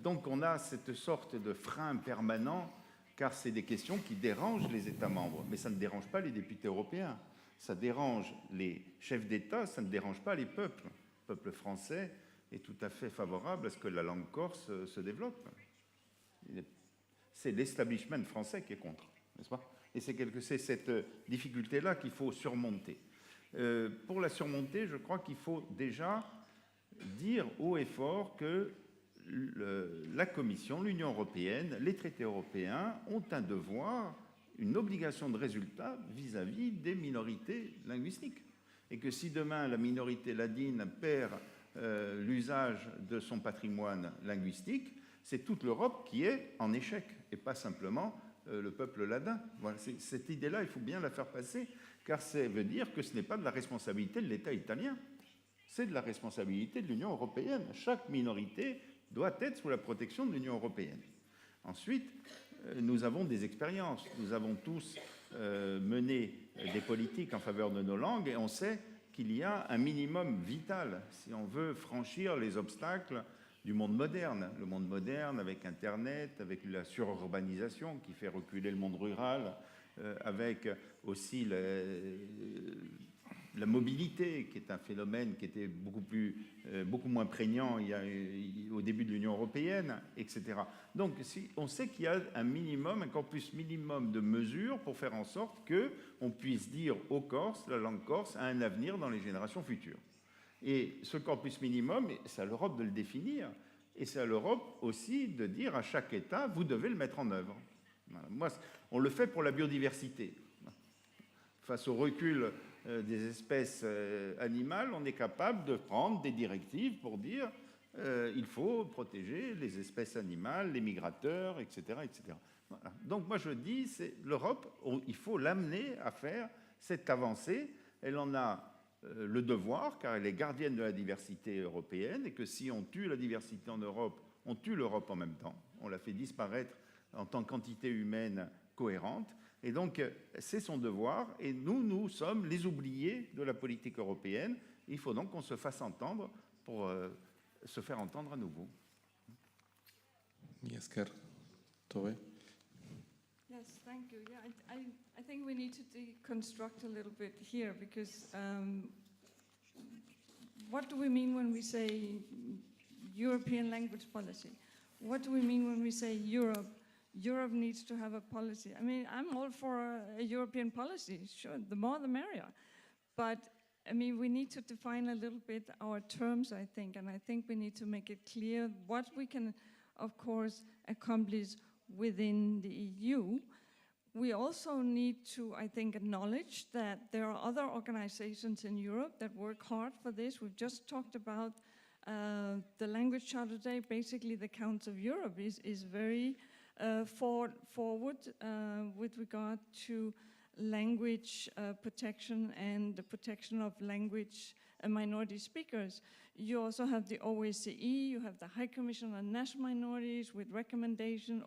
donc on a cette sorte de frein permanent, car c'est des questions qui dérangent les États membres, mais ça ne dérange pas les députés européens, ça dérange les chefs d'État, ça ne dérange pas les peuples. Le peuple français est tout à fait favorable à ce que la langue corse se développe. C'est l'establishment français qui est contre, n'est-ce pas? Et c'est cette difficulté-là qu'il faut surmonter. Pour la surmonter, je crois qu'il faut déjà dire haut et fort que la Commission, l'Union européenne, les traités européens ont un devoir, une obligation de résultat vis-à-vis des minorités linguistiques. Et que si demain la minorité ladine perd l'usage de son patrimoine linguistique, c'est toute l'Europe qui est en échec, et pas simplement le peuple ladin. Voilà, cette idée-là, il faut bien la faire passer, car ça veut dire que ce n'est pas de la responsabilité de l'État italien, c'est de la responsabilité de l'Union européenne. Chaque minorité doit être sous la protection de l'Union européenne. Ensuite, nous avons des expériences. Nous avons tous mené des politiques en faveur de nos langues, et on sait qu'il y a un minimum vital si on veut franchir les obstacles du monde moderne. Le monde moderne avec Internet, avec la sururbanisation qui fait reculer le monde rural, avec aussi la mobilité, qui est un phénomène qui était beaucoup moins prégnant au début de l'Union européenne, etc. Donc, on sait qu'il y a un corpus minimum de mesures pour faire en sorte qu'on puisse dire aux Corses, la langue corse a un avenir dans les générations futures. Et ce corpus minimum, c'est à l'Europe de le définir, et c'est à l'Europe aussi de dire à chaque État, vous devez le mettre en œuvre. Voilà. Moi, on le fait pour la biodiversité. Face au recul des espèces animales, on est capable de prendre des directives pour dire il faut protéger les espèces animales, les migrateurs, etc. etc. Voilà. Donc moi je dis, l'Europe, il faut l'amener à faire cette avancée. Elle en a le devoir, car elle est gardienne de la diversité européenne, et que si on tue la diversité en Europe, on tue l'Europe en même temps. On la fait disparaître en tant qu'entité humaine cohérente. Et donc, c'est son devoir, et nous sommes les oubliés de la politique européenne. Il faut donc qu'on se fasse entendre pour se faire entendre à nouveau. Mi esker, Tobe. Yes, thank you. Yeah, I think we need to deconstruct a little bit here, because what do we mean when we say European language policy? What do we mean when we say Europe? Europe needs to have a policy. I mean, I'm all for a European policy. Sure, the more the merrier. But, I mean, we need to define a little bit our terms, I think, and I think we need to make it clear what we can, of course, accomplish within the EU. We also need to, I think, acknowledge that there are other organizations in Europe that work hard for this. We've just talked about the language charter today. Basically, the Council of Europe is very forward with regard to language protection and the protection of language minority speakers. You also have the OSCE, you have the High Commission on National Minorities with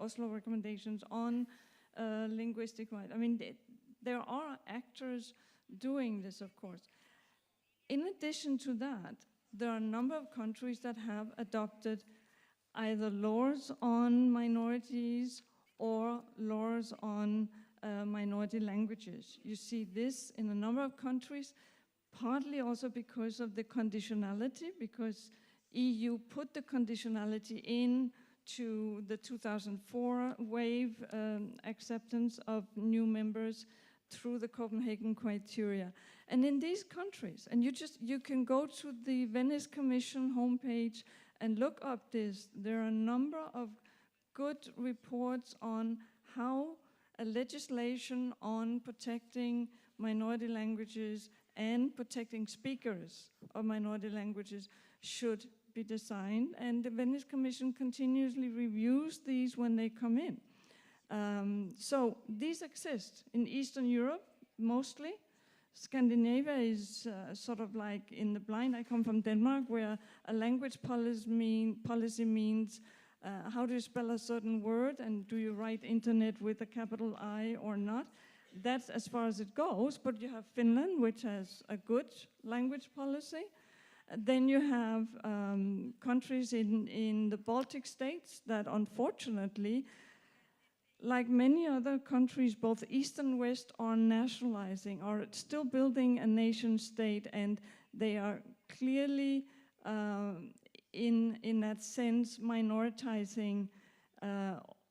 Oslo recommendations on linguistic rights. I mean, there are actors doing this, of course. In addition to that, there are a number of countries that have adopted either laws on minorities or laws on minority languages. You see this in a number of countries, partly also because of the conditionality, because EU put the conditionality into the 2004 wave acceptance of new members through the Copenhagen criteria. And in these countries, and you can go to the Venice Commission homepage and look up this. There are a number of good reports on how a legislation on protecting minority languages and protecting speakers of minority languages should be designed. And the Venice Commission continuously reviews these when they come in. So these exist in Eastern Europe, mostly. Scandinavia is sort of like in the blind. I come from Denmark, where a language policy means how do you spell a certain word, and do you write internet with a capital I or not? That's as far as it goes, but you have Finland, which has a good language policy. Then you have countries in the Baltic states that unfortunately, like many other countries, both East and West, are nationalizing, are still building a nation state, and they are clearly, in that sense, minoritizing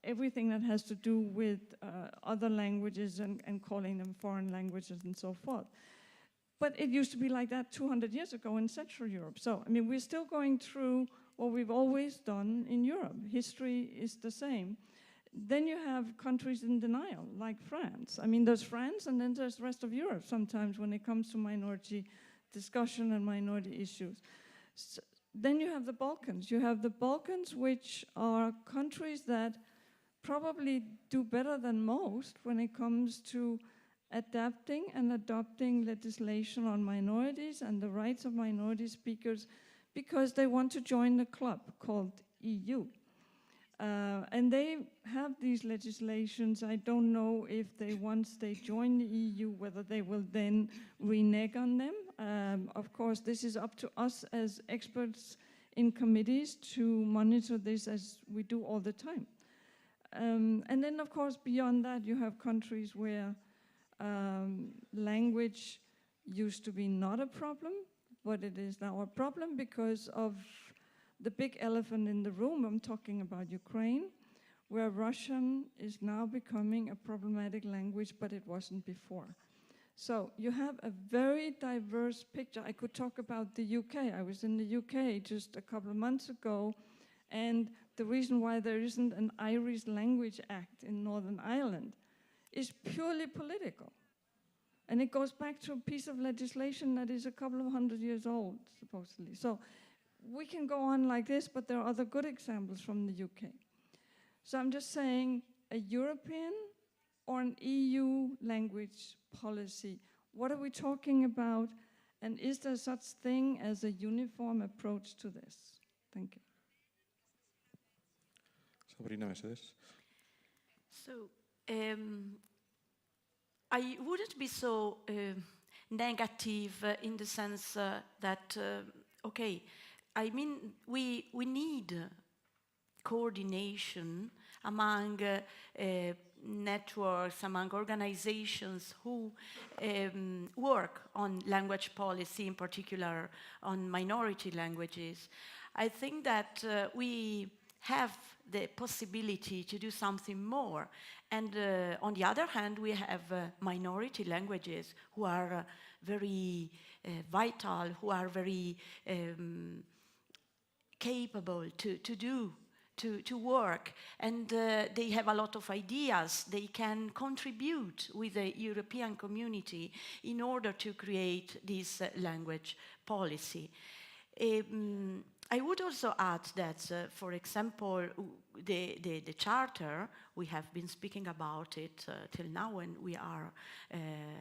everything that has to do with other languages and calling them foreign languages and so forth. But it used to be like that 200 years ago in Central Europe. So, I mean, we're still going through what we've always done in Europe. History is the same. Then you have countries in denial, like France. I mean, there's France, and then there's the rest of Europe sometimes when it comes to minority discussion and minority issues. So, then you have the Balkans. You have the Balkans, which are countries that probably do better than most when it comes to adapting and adopting legislation on minorities and the rights of minority speakers, because they want to join the club called EU. And they have these legislations. I don't know if once they join the EU, whether they will then renege on them. Of course, this is up to us as experts in committees to monitor this as we do all the time. And then, of course, beyond that, you have countries where language used to be not a problem, but it is now a problem because of the big elephant in the room. I'm talking about Ukraine, where Russian is now becoming a problematic language, but it wasn't before. So you have a very diverse picture. I could talk about the UK. I was in the UK just a couple of months ago, and the reason why there isn't an Irish Language Act in Northern Ireland is purely political. And it goes back to a piece of legislation that is a couple of 100 years old, supposedly. So we can go on like this, but there are other good examples from the UK. So I'm just saying, a European or an EU language policy, what are we talking about? And is there such thing as a uniform approach to this? Thank you. Sabrina, mesedez. So, I wouldn't be so negative in the sense that, okay, I mean, we need coordination among networks, among organizations who work on language policy, in particular on minority languages. I think that we have the possibility to do something more. And on the other hand, we have minority languages who are very vital, who are very capable to work, and they have a lot of ideas. They can contribute with the European community in order to create this language policy. I would also add that, for example, the charter, we have been speaking about it till now, and we are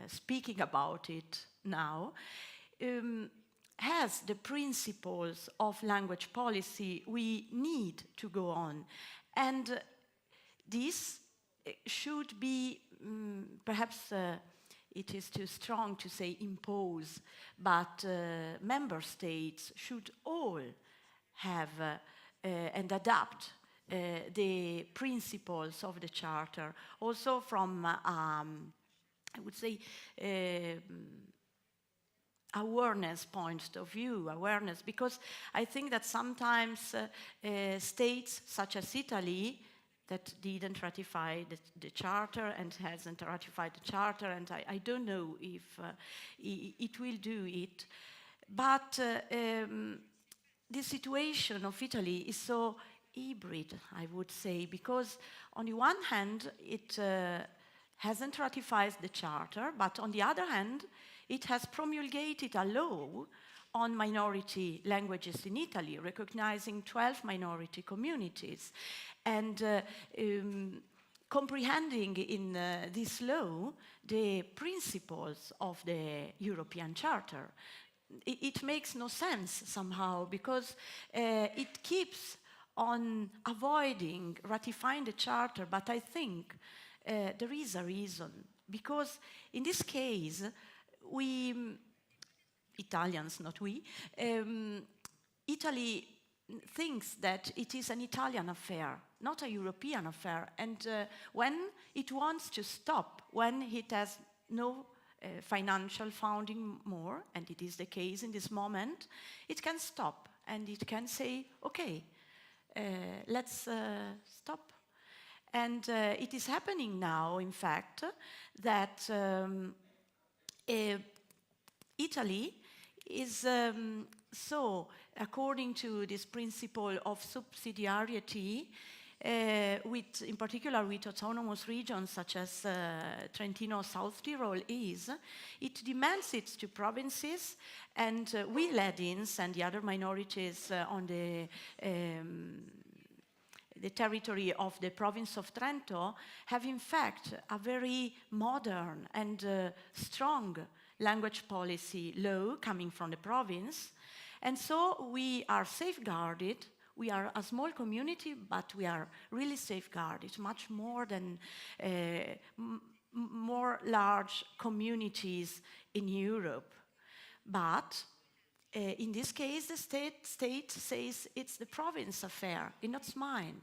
speaking about it now, has the principles of language policy we need to go on. And this should be, perhaps it is too strong to say impose, but member states should all have and adapt the principles of the Charter, also from, I would say, awareness point of view, because I think that sometimes states such as Italy that didn't ratify the Charter and hasn't ratified the Charter, and I don't know if it will do it, but the situation of Italy is so hybrid, I would say, because on the one hand, it hasn't ratified the Charter, but on the other hand, it has promulgated a law on minority languages in Italy, recognizing 12 minority communities, and comprehending in this law the principles of the European Charter. It makes no sense somehow, because it keeps on avoiding ratifying the Charter, but I think there is a reason, because in this case, we, Italians, not we, Italy thinks that it is an Italian affair, not a European affair, and when it wants to stop, when it has no financial funding more, and it is the case in this moment, it can stop and it can say, okay, let's stop. And it is happening now, in fact, that Italy is so, according to this principle of subsidiarity, with, in particular with autonomous regions such as Trentino, South Tyrol it demands it to provinces, and we Ladins and the other minorities on the territory of the province of Trento have in fact a very modern and strong language policy law coming from the province, and so we are safeguarded. We are a small community, but we are really safeguarded, much more than more large communities in Europe. But in this case, the state says it's the province affair, it's not mine.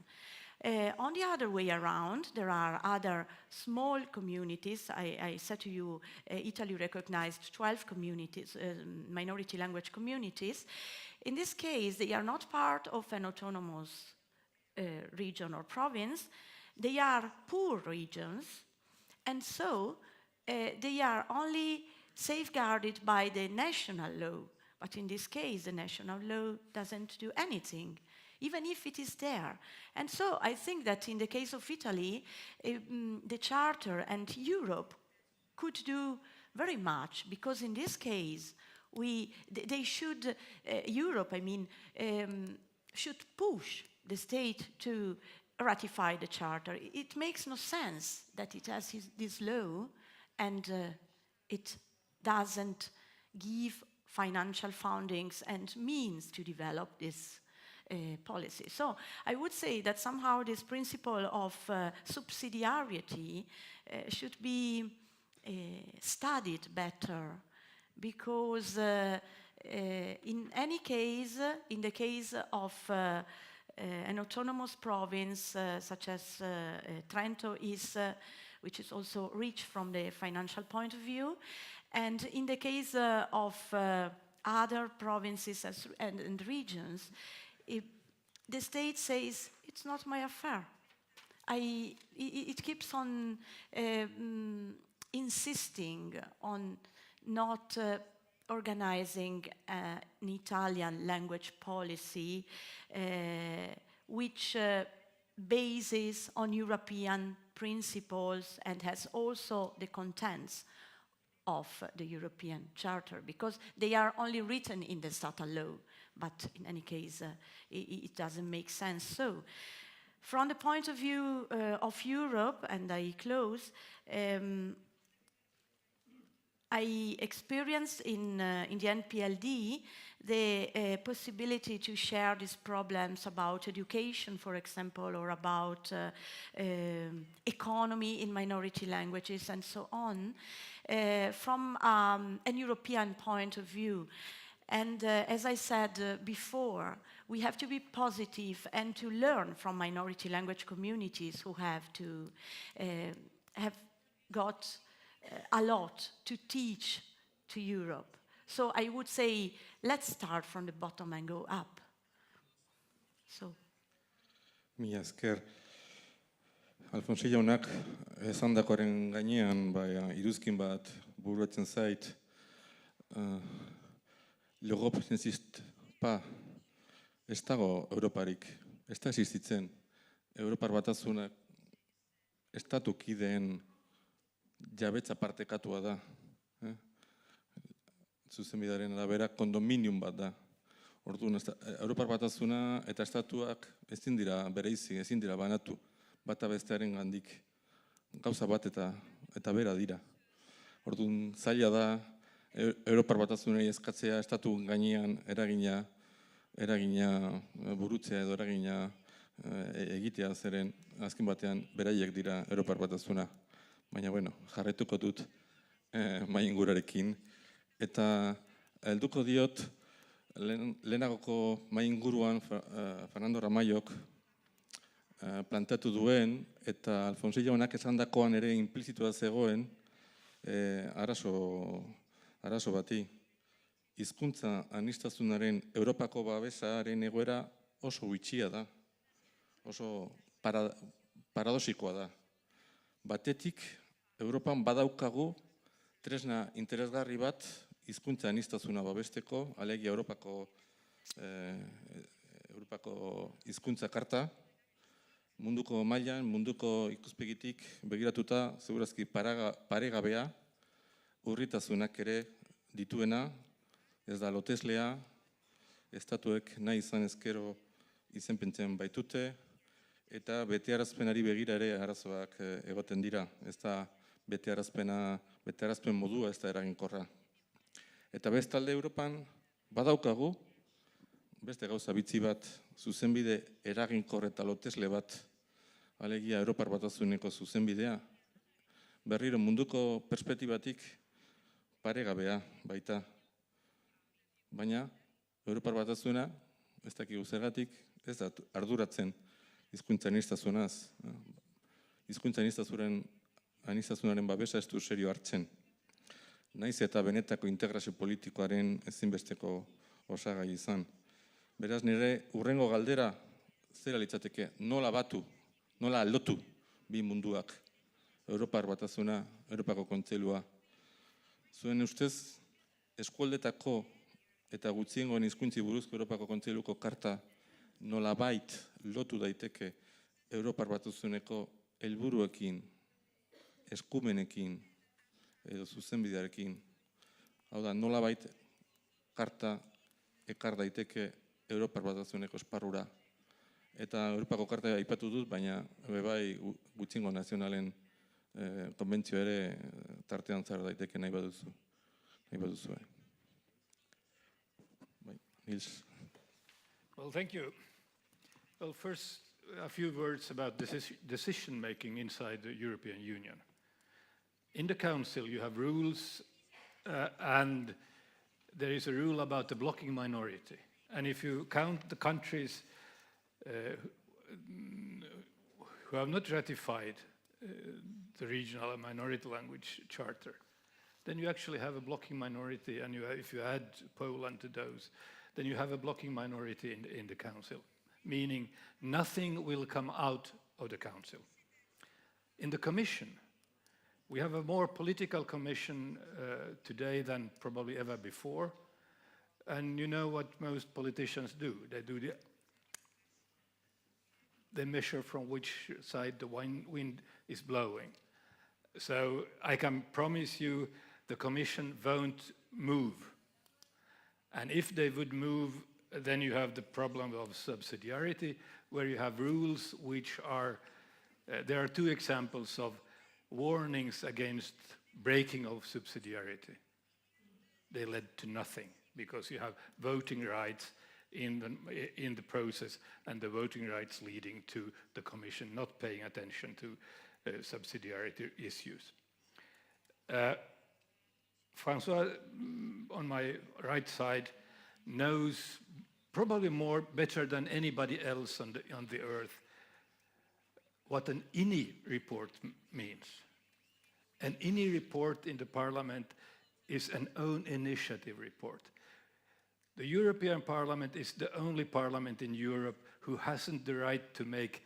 On the other way around, there are other small communities. I said to you, Italy recognized 12 communities, minority language communities. In this case, they are not part of an autonomous region or province. They are poor regions, and so they are only safeguarded by the national law. But in this case, the national law doesn't do anything, even if it is there. And so I think that in the case of Italy, the Charter and Europe could do very much, because in this case, they should, Europe, should push the state to ratify the Charter. It makes no sense that it has this law and it doesn't give financial fundings and means to develop this policy. So I would say that somehow this principle of subsidiarity should be studied better, because in any case, in the case of an autonomous province such as Trento is, which is also rich from the financial point of view, and in the case of other provinces and regions, the state says, it's not my affair. It keeps on insisting on not organizing an Italian language policy which bases on European principles and has also the contents of the European Charter, because they are only written in the statute law, but in any case, it doesn't make sense. So, from the point of view of Europe, and I close, I experienced in the NPLD the possibility to share these problems about education, for example, or about economy in minority languages and so on, from an European point of view. And as I said before, we have to be positive and to learn from minority language communities who have got a lot to teach to Europe. So I would say, let's start from the bottom and go up. So. Mila esker. Alfonso jaunak esandakoaren gainean iruzkin bat buruatzen zait. L'Europe n'existe pas. Ez dago Europarik. Ez da existitzen. Europar batasunak estatukideen jabetza partekatua da. Zuzenbidearen arabera kondominium bat da. Orduan, Europar batasuna eta estatuak ezin dira bereizi, ezin dira banatu. Bata bestearen gandik gauza bat eta bera dira. Orduan, zaila da Europar batasunei eskatzea estatu gainean eragina burutzea edo eragina egitea, zeren azken batean beraiek dira Europar batasuna. Baina, bueno, jarretuko dut mahai ingurarekin. Eta helduko diot, lehenagoko mahai inguruan Fernando Ramayok plantatu duen, eta Alfonso jaunak esandakoan ere implizitua zegoen arazo bati. Hizkuntza aniztasunaren Europako babesaren egoera oso bitxia da, oso paradoxikoa da. Batetik, Europan badaukagu tresna interesgarri bat hizkuntza aniztasuna babesteko, alegia Europako hizkuntza karta, munduko mailan, munduko ikuspegitik begiratuta, segurazki paregabea, urritasunak ere dituena, ez da loteslea, estatuek nahi izan ezkero izenpentzen baitute, eta betearazpenari begira ere arazoak egoten dira. Ez da betearazpen modua ez da eraginkorra. Eta bestalde Europan badaukagu, beste gauza bitzi bat, zuzenbide eraginkor eta lotesle bat, alegia Europar batasuneko zuzenbidea, berriro munduko perspektibatik paregabea baita. Baina Europar Batasuna, ez dakigu zergatik, ez da arduratzen hizkuntza aniztasunaz. Hizkuntza aniztasunaren babesa ez du serio hartzen. Naiz eta benetako integrazio politikoaren ezinbesteko osagai izan. Beraz, nire hurrengo galdera zera litzateke, nola batu, nola aldotu bi munduak, Europar Batasuna, Europako Kontseilua. Zuen ustez, eskualdetako eta gutxiengoen hizkuntzi buruzko Europako Kontseiluko karta nolabait lotu daiteke Europar Batasuneko helburuekin, eskumenekin edo zuzenbidearekin. Hau da, nolabait karta ekar daiteke Europar Batasuneko esparrura. Eta Europako karta aipatu dut, baina bai gutxiengo nazionalen konbentzio ere tartean zar daiteke nahi baduzu. Nils. Well, thank you. Well, first, a few words about decision-making inside the European Union. In the Council, you have rules, and there is a rule about the blocking minority. And if you count the countries who have not ratified the regional and minority language charter, then you actually have a blocking minority, and if you add Poland to those, then you have a blocking minority in the Council, meaning nothing will come out of the Council. In the Commission, we have a more political Commission today than probably ever before, and you know what most politicians do. They measure from which side the wind is blowing. So I can promise you the Commission won't move. And if they would move, then you have the problem of subsidiarity, where you have rules which are, there are two examples of warnings against breaking of subsidiarity. They led to nothing, because you have voting rights in the process, and the voting rights leading to the Commission not paying attention to subsidiarity issues. François, on my right side, knows probably better than anybody else on the earth what an INI report means. An INI report in the Parliament is an own initiative report. The European Parliament is the only parliament in Europe who hasn't the right to make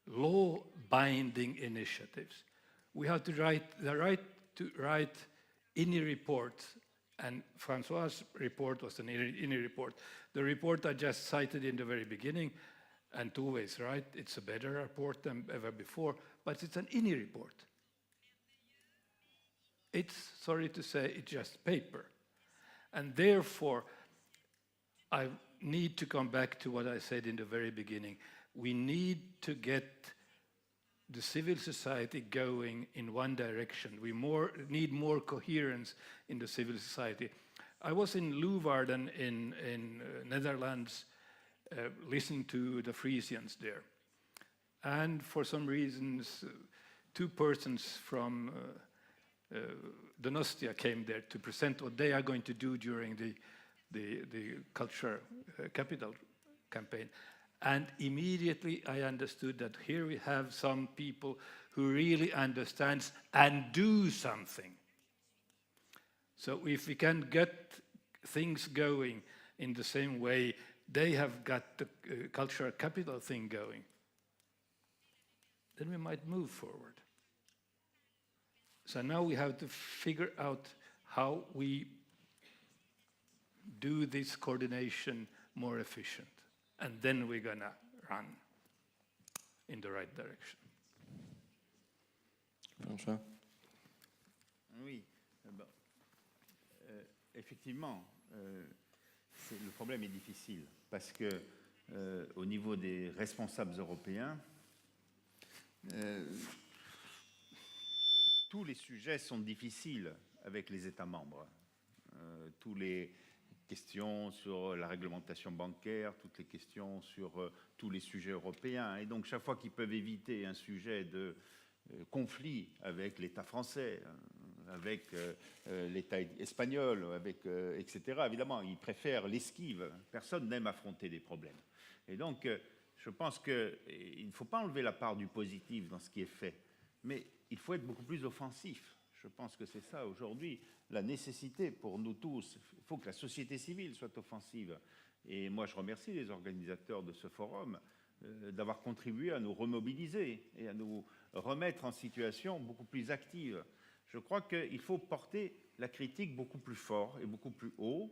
law-binding initiatives. We have the right to write INI reports, and François' report was an INI report. The report I just cited in the very beginning, and Tuve is right, it's a better report than ever before, but it's an INI report. It's, sorry to say, it's just paper. And therefore, I need to come back to what I said in the very beginning. We need to get the civil society going in one direction. We need more coherence in the civil society. I was in Leeuwarden in Netherlands listening to the Frisians there. And for some reasons, two persons from Donostia came there to present what they are going to do during the culture capital campaign. And immediately I understood that here we have some people who really understand and do something. So if we can get things going in the same way they have got the cultural capital thing going, then we might move forward. So now we have to figure out how we do this coordination more efficient. And then we're going to run in the right direction. François? Oui, effectivement, le problème est difficile parce que au niveau des responsables européens, tous les sujets sont difficiles avec les États membres. Tous les questions sur la réglementation bancaire, toutes les questions sur tous les sujets européens. Et donc, chaque fois qu'ils peuvent éviter un sujet de conflit avec l'État français, avec l'État espagnol, etc. Évidemment, ils préfèrent l'esquive. Personne n'aime affronter des problèmes. Et donc, je pense qu'il ne faut pas enlever la part du positif dans ce qui est fait, mais il faut être beaucoup plus offensif. Je pense que c'est ça aujourd'hui, la nécessité pour nous tous. Il faut que la société civile soit offensive. Et moi, je remercie les organisateurs de ce forum d'avoir contribué à nous remobiliser et à nous remettre en situation beaucoup plus active. Je crois qu'il faut porter la critique beaucoup plus fort et beaucoup plus haut.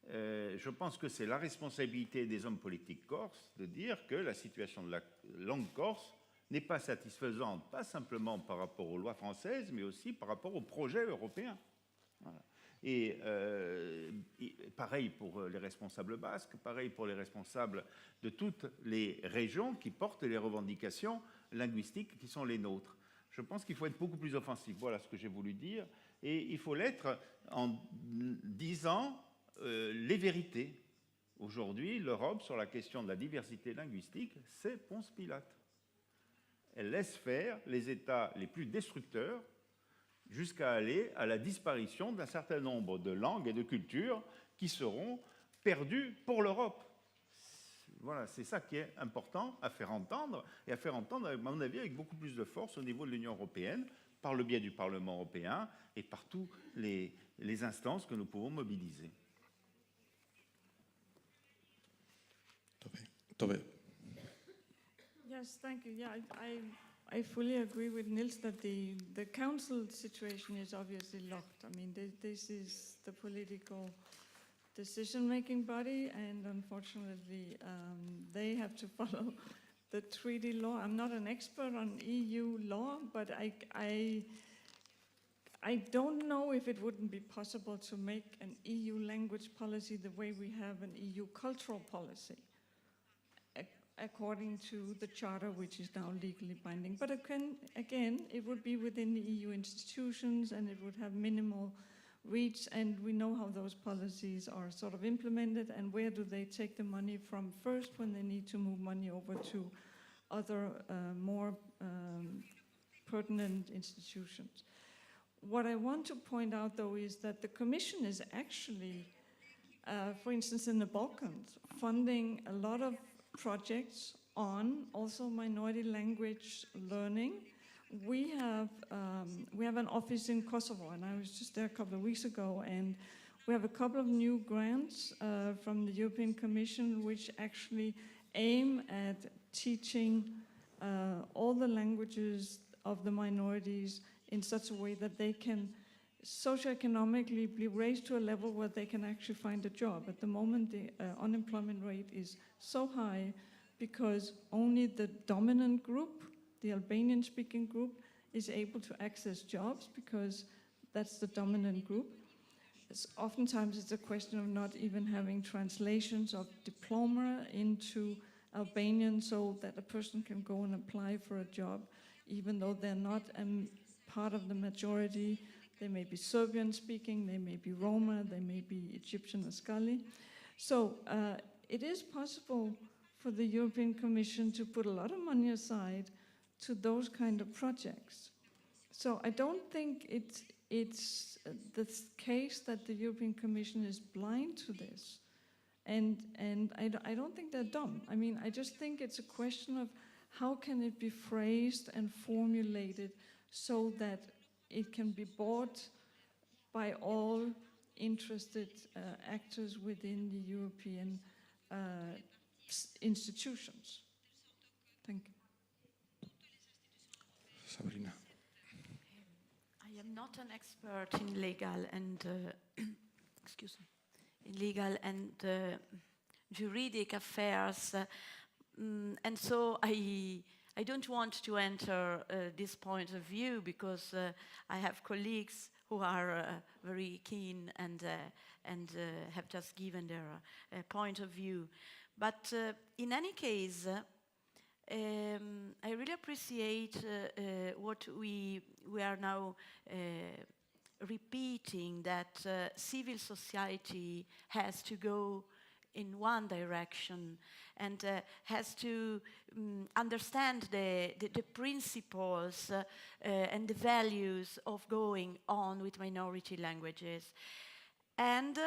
Je pense que c'est la responsabilité des hommes politiques corses de dire que la situation de la langue corse n'est pas satisfaisante, pas simplement par rapport aux lois françaises, mais aussi par rapport au projet européen. Voilà. Et pareil pour les responsables basques, pareil pour les responsables de toutes les régions qui portent les revendications linguistiques qui sont les nôtres. Je pense qu'il faut être beaucoup plus offensif. Voilà ce que j'ai voulu dire. Et il faut l'être en disant les vérités. Aujourd'hui, l'Europe, sur la question de la diversité linguistique, c'est Ponce Pilate. Elle laisse faire les États les plus destructeurs jusqu'à aller à la disparition d'un certain nombre de langues et de cultures qui seront perdues pour l'Europe. Voilà, c'est ça qui est important à faire entendre, et à faire entendre, à mon avis, avec beaucoup plus de force au niveau de l'Union européenne, par le biais du Parlement européen et par toutes les instances que nous pouvons mobiliser. Yes, thank you. Yeah, I fully agree with Nils that the council situation is obviously locked. I mean, this is the political decision-making body, and unfortunately, they have to follow the treaty law. I'm not an expert on EU law, but I don't know if it wouldn't be possible to make an EU language policy the way we have an EU cultural policy, according to the charter, which is now legally binding. But again, it would be within the EU institutions, and it would have minimal reach, and we know how those policies are sort of implemented, and where do they take the money from first when they need to move money over to other more pertinent institutions. What I want to point out, though, is that the Commission is actually, for instance, in the Balkans, funding a lot of projects on also minority language learning. We have an office in Kosovo, and I was just there a couple of weeks ago, and we have a couple of new grants from the European Commission which actually aim at teaching all the languages of the minorities in such a way that they can socioeconomically be raised to a level where they can actually find a job. At the moment, the unemployment rate is so high because only the dominant group, the Albanian-speaking group, is able to access jobs because that's the dominant group. Oftentimes it's a question of not even having translations of diploma into Albanian so that a person can go and apply for a job, even though they're not part of the majority. They may be Serbian speaking, they may be Roma, they may be Egyptian Ascali. So it is possible for the European Commission to put a lot of money aside to those kind of projects. So I don't think it's the case that the European Commission is blind to this. And I don't think they're dumb. I mean, I just think it's a question of how can it be phrased and formulated so that it can be bought by all interested actors within the European institutions. Thank you. Sabrina. I am not an expert in legal and excuse me, in legal and juridic affairs, and so I don't want to enter this point of view because I have colleagues who are very keen and have just given their point of view. But in any case, I really appreciate what we are now repeating, that civil society has to go in one direction and has to understand the principles and the values of going on with minority languages. And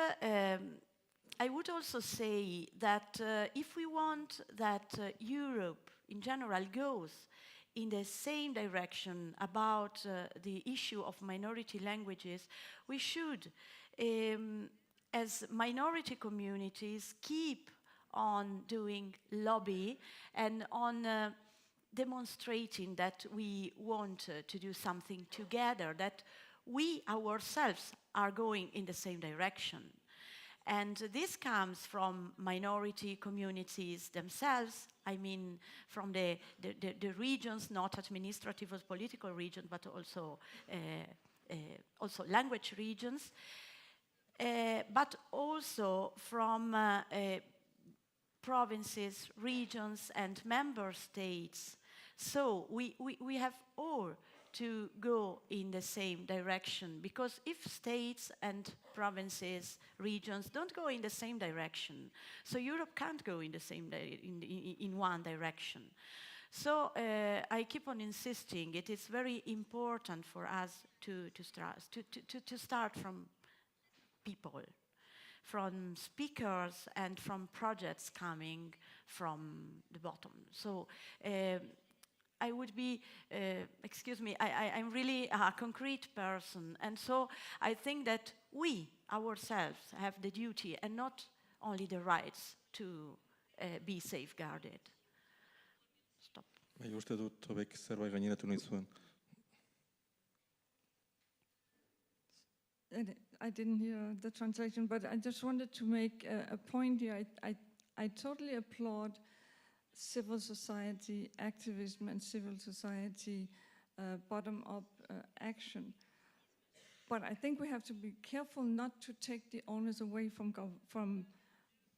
I would also say that if we want that Europe in general goes in the same direction about the issue of minority languages, we should, as minority communities, keep on doing lobby and on demonstrating that we want to do something together, that we ourselves are going in the same direction. And this comes from minority communities themselves, I mean from the regions, not administrative or political regions, but also language regions, but also from provinces, regions, and member states. So we have all to go in the same direction, because if states and provinces, regions don't go in the same direction, so Europe can't go in the same in one direction. So I keep on insisting it is very important for us to start from people, from speakers and from projects coming from the bottom. So I would be, excuse me, I'm really a concrete person, and so I think that we ourselves have the duty and not only the rights to be safeguarded. Stop. Bai, uste dut hobek zerbait gaineratu nahi zuen. I didn't hear the translation, but I just wanted to make a point here. I totally applaud civil society activism and civil society bottom-up action. But I think we have to be careful not to take the onus away from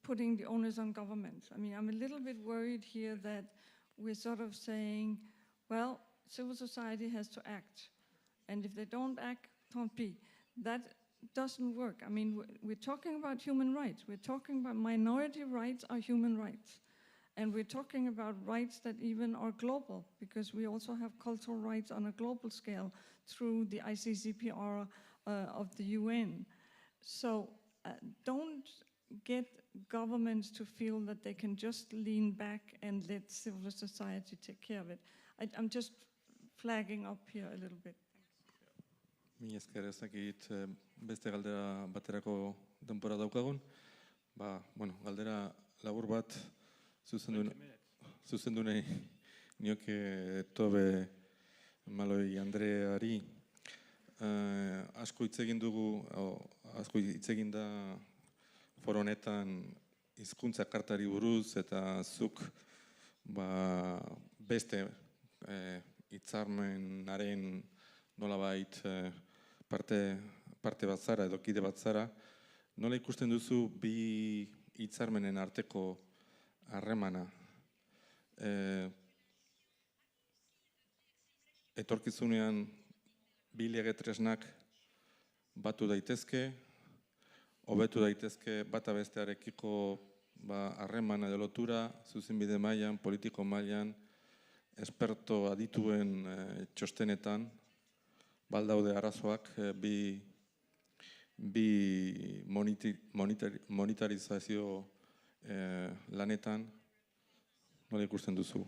putting the onus on governments. I mean, I'm a little bit worried here that we're sort of saying, well, civil society has to act. And if they don't act, tant pis. That doesn't work. I mean, we're talking about human rights. We're talking about minority rights are human rights. And we're talking about rights that even are global, because we also have cultural rights on a global scale through the ICCPR of the UN. So don't get governments to feel that they can just lean back and let civil society take care of it. I'm just flagging up here a little bit. Mila esker, ezakit beste galdera baterako denbora daukagun. Galdera labur bat zuzendu nahi nioke Tobe Maloi Andreari. Asko hitz egin dugu, asko hitz egin da foro honetan hizkuntza kartari buruz, eta zuk beste hitzarmenaren nolabait parte bat zara edo kide bat zara. Nola ikusten duzu bi hitzarmenen arteko harremana? Etorkizunean bi lege tresnak batu daitezke, hobetu daitezke bata bestearekiko harremana edo lotura, zuzenbide mailan, politiko mailan, esperto adituen txostenetan, baldaude arazoak bi monetarizazio lanetan, nola ikusten duzu?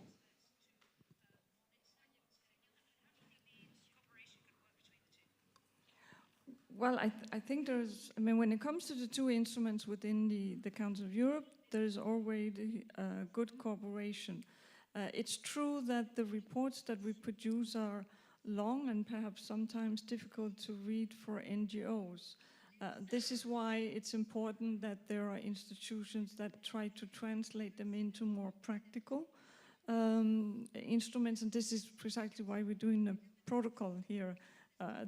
Well, I think there's, I mean, when it comes to the two instruments within the Council of Europe, there's already good cooperation. It's true that the reports that we produce are long and perhaps sometimes difficult to read for NGOs. This is why it's important that there are institutions that try to translate them into more practical instruments, and this is precisely why we're doing a protocol here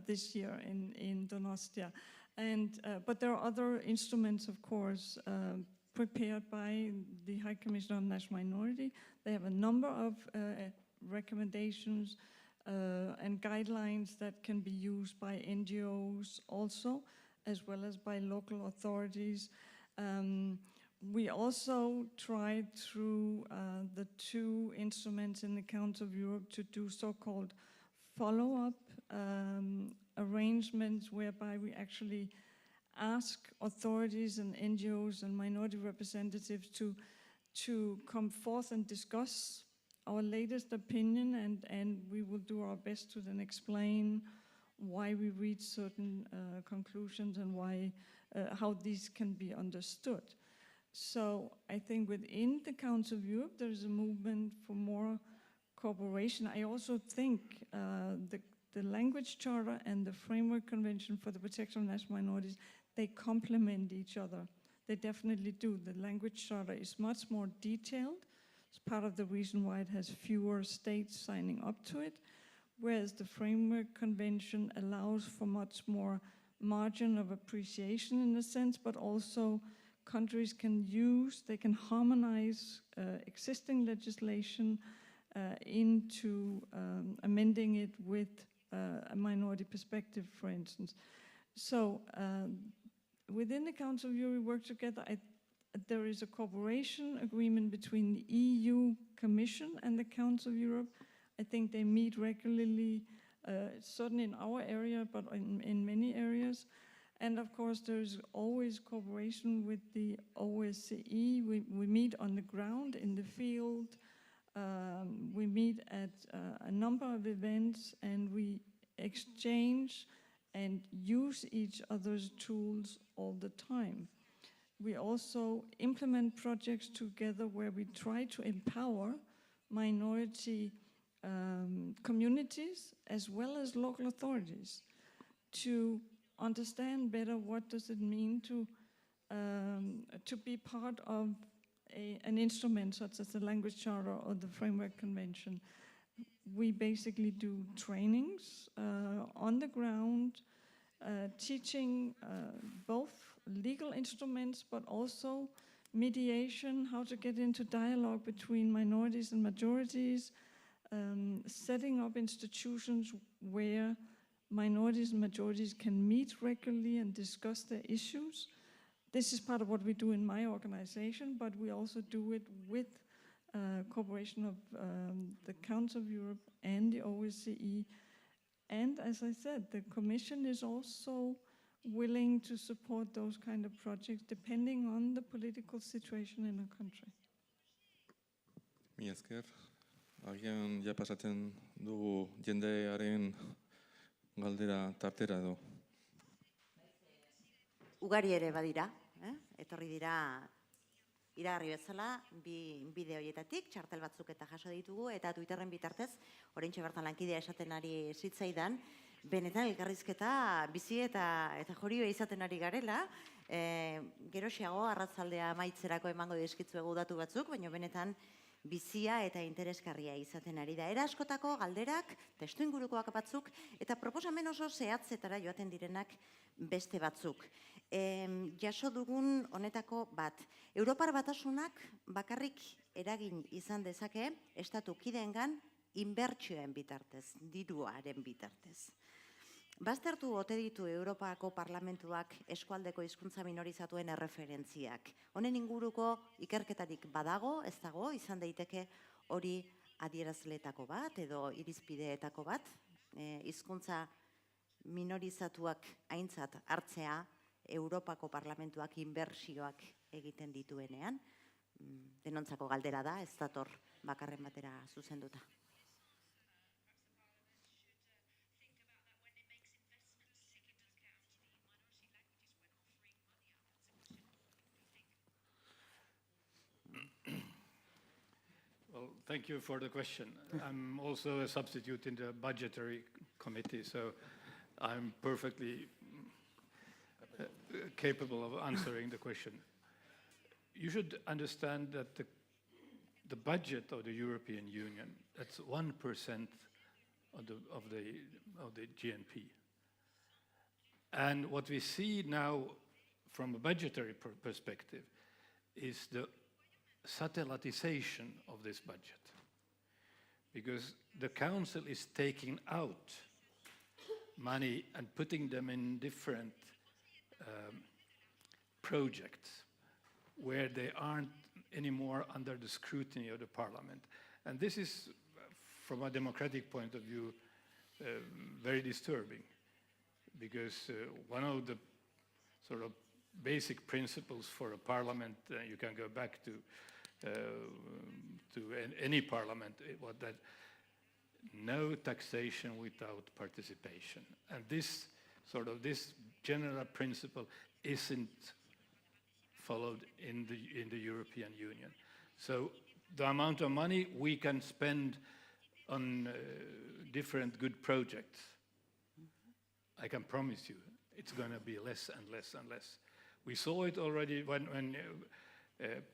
this year in Donostia. But there are other instruments, of course, prepared by the High Commissioner on National Minority. They have a number of recommendations and guidelines that can be used by NGOs also, as well as by local authorities. We also tried through the two instruments in the Council of Europe to do so-called follow-up arrangements whereby we actually ask authorities and NGOs and minority representatives to come forth and discuss our latest opinion, and we will do our best to then explain why we reach certain conclusions and why how these can be understood. So I think within the Council of Europe there is a movement for more cooperation. I also think the Language Charter and the Framework Convention for the Protection of National Minorities, they complement each other. They definitely do. The Language Charter is much more detailed. It's part of the reason why it has fewer states signing up to it, whereas the Framework Convention allows for much more margin of appreciation in a sense, but also countries can harmonize existing legislation into amending it with a minority perspective, for instance. So within the Council of Europe, we work together. There is a cooperation agreement between the EU Commission and the Council of Europe. I think they meet regularly, certainly in our area, but in many areas. And of course, there's always cooperation with the OSCE. We meet on the ground, in the field. We meet at a number of events, and we exchange and use each other's tools all the time. We also implement projects together where we try to empower minority communities as well as local authorities to understand better what does it mean to be part of an instrument such as the Language Charter or the Framework Convention. We basically do trainings on the ground, teaching both legal instruments but also mediation, how to get into dialogue between minorities and majorities, setting up institutions where minorities and majorities can meet regularly and discuss their issues. This is part of what we do in my organization, but we also do it with cooperation of the Council of Europe and the OSCE. And as I said, the Commission is also willing to support those kind of projects depending on the political situation in a country. Mi esker, agian ja pasatzen dugu jendearen galdera tartera edo. Ugari ere badira, etorri dira iragarri bezala, bi bideo horietatik, txartel batzuk eta jaso ditugu, eta Twitterren bitartez, oraintxe bertan lankidea esaten ari zitzaidan, benetan elkarrizketa bizi eta jorio izaten ari garela, geroxiago arratzaldea amaitzerako emango dizkitzuegu datu batzuk, baina benetan bizia eta interesgarria izaten ari da. Era askotako galderak, testu ingurukoak batzuk, eta proposamen oso zehatzetara joaten direnak beste batzuk. Jaso dugun honetako bat, Europar Batasunak bakarrik eragin izan dezake estatu kideengan inbertsioen bitartez, diruaren bitartez. Baztertu ote ditu Europako Parlamentuak eskualdeko hizkuntza minorizatuen erreferentziak. Honen inguruko ikerketarik badago, ez dago, izan daiteke hori adierazleetako bat edo irizpideetako bat, hizkuntza minorizatuak aintzat hartzea Europako Parlamentuak inbertsioak egiten dituenean. Denontzako galdera da, ez dator bakarren batera zuzenduta. Well, thank you for the question. I'm also a substitute in the budgetary committee, so I'm perfectly capable of answering the question. You should understand that the budget of the European Union, that's 1% of the GNP. And what we see now from a budgetary perspective is the satellitization of this budget, because the Council is taking out money and putting them in different projects where they aren't anymore under the scrutiny of the parliament. And this is, from a democratic point of view, very disturbing, because one of the sort of basic principles for a parliament, you can go back to any parliament, was that no taxation without participation. And this general principle isn't followed in the European Union. So the amount of money we can spend on different good projects, I can promise you, it's going to be less and less and less. We saw it already when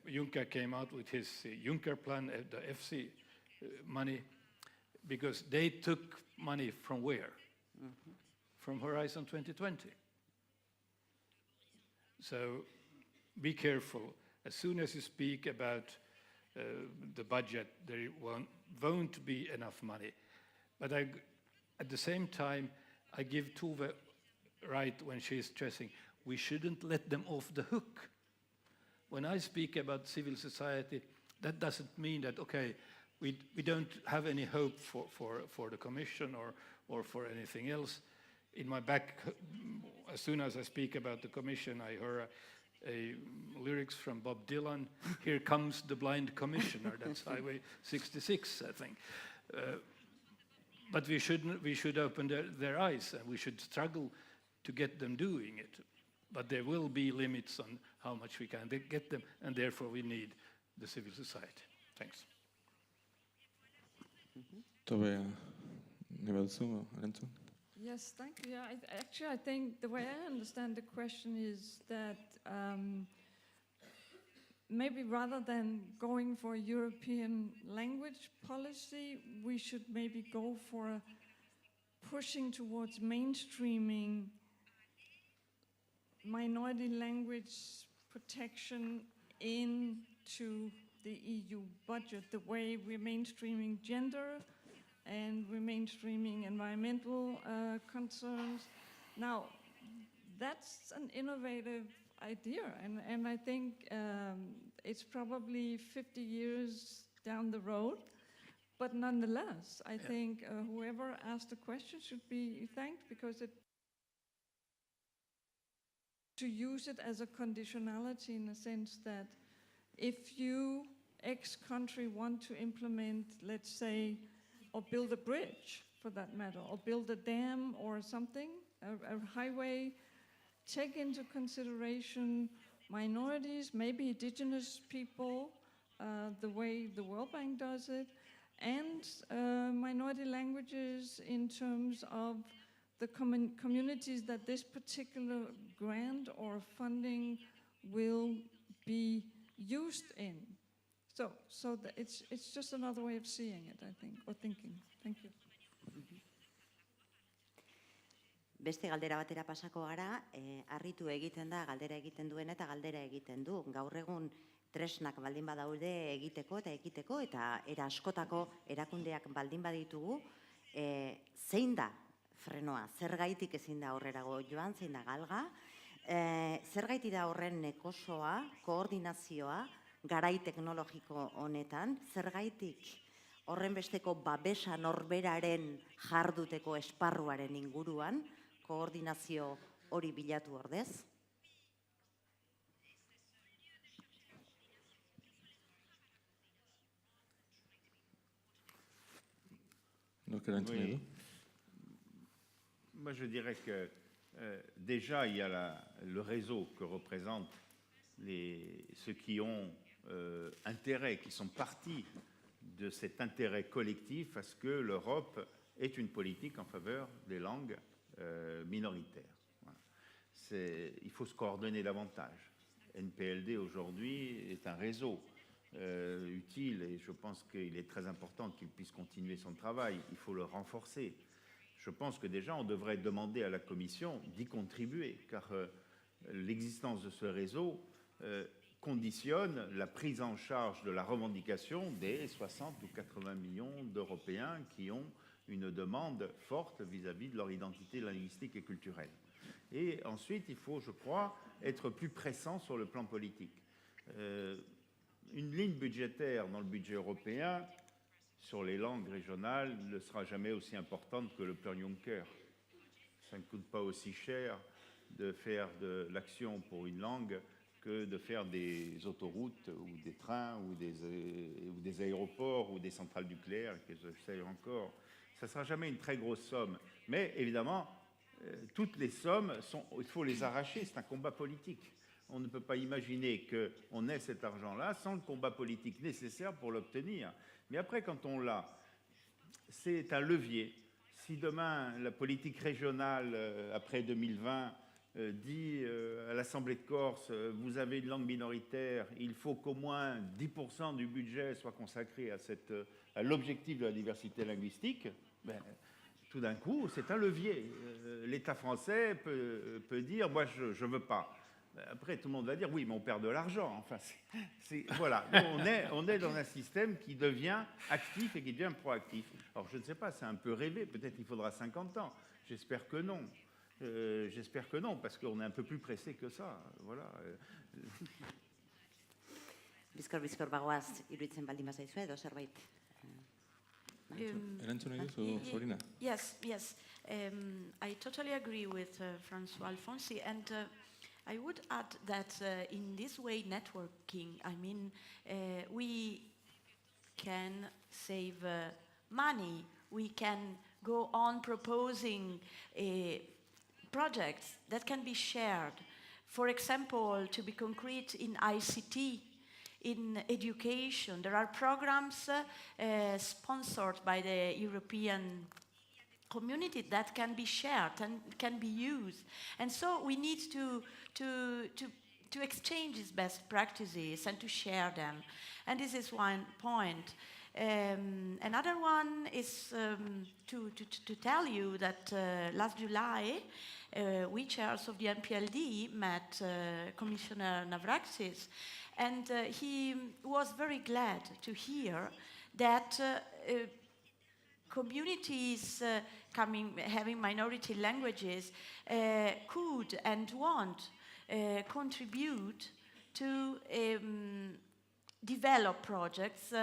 Juncker came out with his Juncker plan, the FC money, because they took money from where? From Horizon 2020. So be careful. As soon as you speak about the budget, there won't be enough money. But at the same time, I give Tove right when she's stressing, we shouldn't let them off the hook. When I speak about civil society, that doesn't mean that, okay, we don't have any hope for the Commission or for anything else. In my back, as soon as I speak about the Commission, I heard a lyrics from Bob Dylan, "Here comes the blind commissioner." That's Highway 66, I think. But we should open their eyes, and we should struggle to get them doing it. But there will be limits on how much we can get them, and therefore we need the civil society. Thanks. Tobe, nahi baduzu, erantzun? Yes, thank you. Yeah, actually, I think the way I understand the question is that maybe rather than going for a European language policy, we should maybe go for pushing towards mainstreaming minority language protection into the EU budget, the way we're mainstreaming gender and we're mainstreaming environmental concerns. Now, that's an innovative idea, and I think it's probably 50 years down the road, but nonetheless, I think whoever asked the question should be thanked, because to use it as a conditionality, in the sense that if you, X country, want to implement, let's say, or build a bridge for that matter, or build a dam or something, a highway, take into consideration minorities, maybe indigenous people, the way the World Bank does it, and minority languages in terms of the communities that this particular grant or funding will be used in. So it's just another way of seeing it, I think, or thinking. Thank you. Beste galdera batera pasako gara, harritu egiten da galdera egiten duen eta galdera egiten du. Gaur egun tresnak baldin badaude egiteko eta ekiteko, eta era askotako erakundeak baldin baditugu, zein da frenoa? Zergaitik ezin da aurrerago joan, zein da galga? Zergaitik da horren nekosoa, koordinazioa, garai teknologiko honetan? Zergaitik horren besteko babesa norberaren jarduteko esparruaren inguruan, koordinazio hori bilatu ordez? Oui. Moi, je dirais que déjà, il y a le réseau que représentent ceux qui ont intérêt, qui sont partis de cet intérêt collectif à ce que l'Europe ait une politique en faveur des langues minoritaires. Voilà. Il faut se coordonner davantage. NPLD aujourd'hui est un réseau utile, et je pense qu'il est très important qu'il puisse continuer son travail. Il faut le renforcer. Je pense que déjà on devrait demander à la Commission d'y contribuer, car l'existence de ce réseau conditionne la prise en charge de la revendication des 60 ou 80 millions d'Européens qui ont une demande forte vis-à-vis de leur identité linguistique et culturelle. Et ensuite, il faut, je crois, être plus pressant sur le plan politique. Une ligne budgétaire dans le budget européen sur les langues régionales ne sera jamais aussi importante que le plan Juncker. Ça ne coûte pas aussi cher de faire de l'action pour une langue que de faire des autoroutes ou des trains ou des aéroports ou des centrales nucléaires, que je sais encore. Ça ne sera jamais une très grosse somme. Mais évidemment, toutes les sommes, il faut les arracher, c'est un combat politique. On ne peut pas imaginer qu'on ait cet argent-là sans le combat politique nécessaire pour l'obtenir. Mais après, quand on l'a, c'est un levier. Si demain, la politique régionale, après 2020, dit à l'Assemblée de Corse, vous avez une langue minoritaire, il faut qu'au moins 10% du budget soit consacré à l'objectif de la diversité linguistique, ben, tout d'un coup, c'est un levier. L'État français peut dire, moi, je ne veux pas. Après, tout le monde va dire, oui, mais on perd de l'argent. Enfin, voilà. On est dans un système qui devient actif et qui devient proactif. Alors, je ne sais pas, c'est un peu rêvé. Peut-être qu'il faudra 50 ans. J'espère que non. J'espère que non, parce qu'on est un peu plus pressé que ça. Voilà. Bizkor bagoaz, iruditzen baldin bazaizue edo zerbait. Erantzun nahi duzu, Sorina? Yes. I totally agree with François Alfonsi, and I would add that in this way, networking, I mean, we can save money. We can go on proposing projects that can be shared. For example, to be concrete, in ICT, in education, there are programs sponsored by the European community that can be shared and can be used. And so we need to exchange these best practices and to share them. And this is one point. Another one is to tell you that last July, we chairs of the MPLD met Commissioner Navracsics, and he was very glad to hear that communities having minority languages could and want contribute to develop projects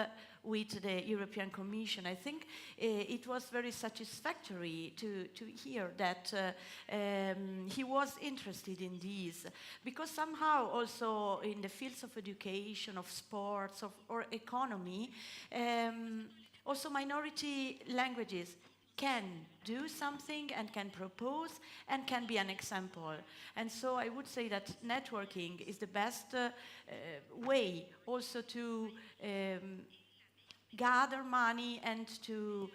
with the European Commission. I think it was very satisfactory to hear that he was interested in these, because somehow also in the fields of education, of sports, or economy, also minority languages can do something and can propose and can be an example. And so I would say that networking is the best way also to gather money and to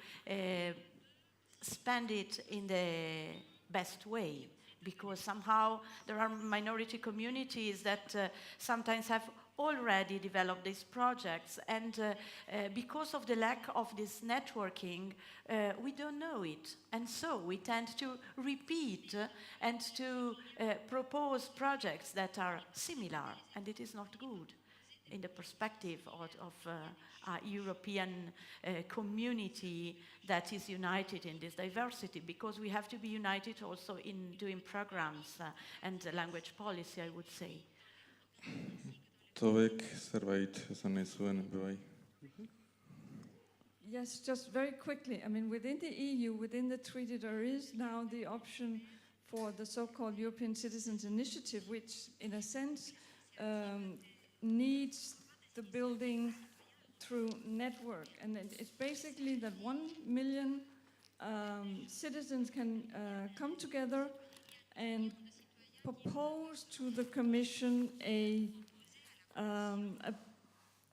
spend it in the best way, because somehow there are minority communities that sometimes have already developed these projects, and because of the lack of this networking, we don't know it. And so we tend to repeat and to propose projects that are similar, and it is not good in the perspective of a European community that is united in this diversity, because we have to be united also in doing programs and language policy, I would say. Tobek zerbait esan nahi zuen, bai. Yes, just very quickly. I mean, within the EU, within the treaty, there is now the option for the so-called European Citizens Initiative, which, in a sense, needs the building through network. And it's basically that 1 million citizens can come together and propose to the Commission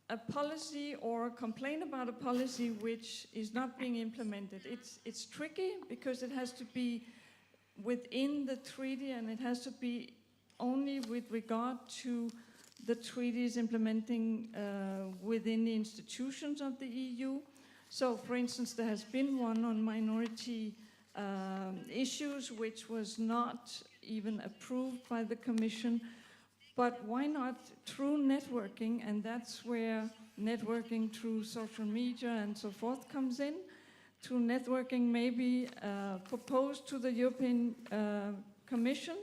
a policy or complain about a policy which is not being implemented. It's tricky because it has to be within the treaty, and it has to be only with regard to the treaties implementing within the institutions of the EU. So, for instance, there has been one on minority issues which was not even approved by the Commission. But why not through networking? And that's where networking through social media and so forth comes in. Through networking, maybe propose to the European Commission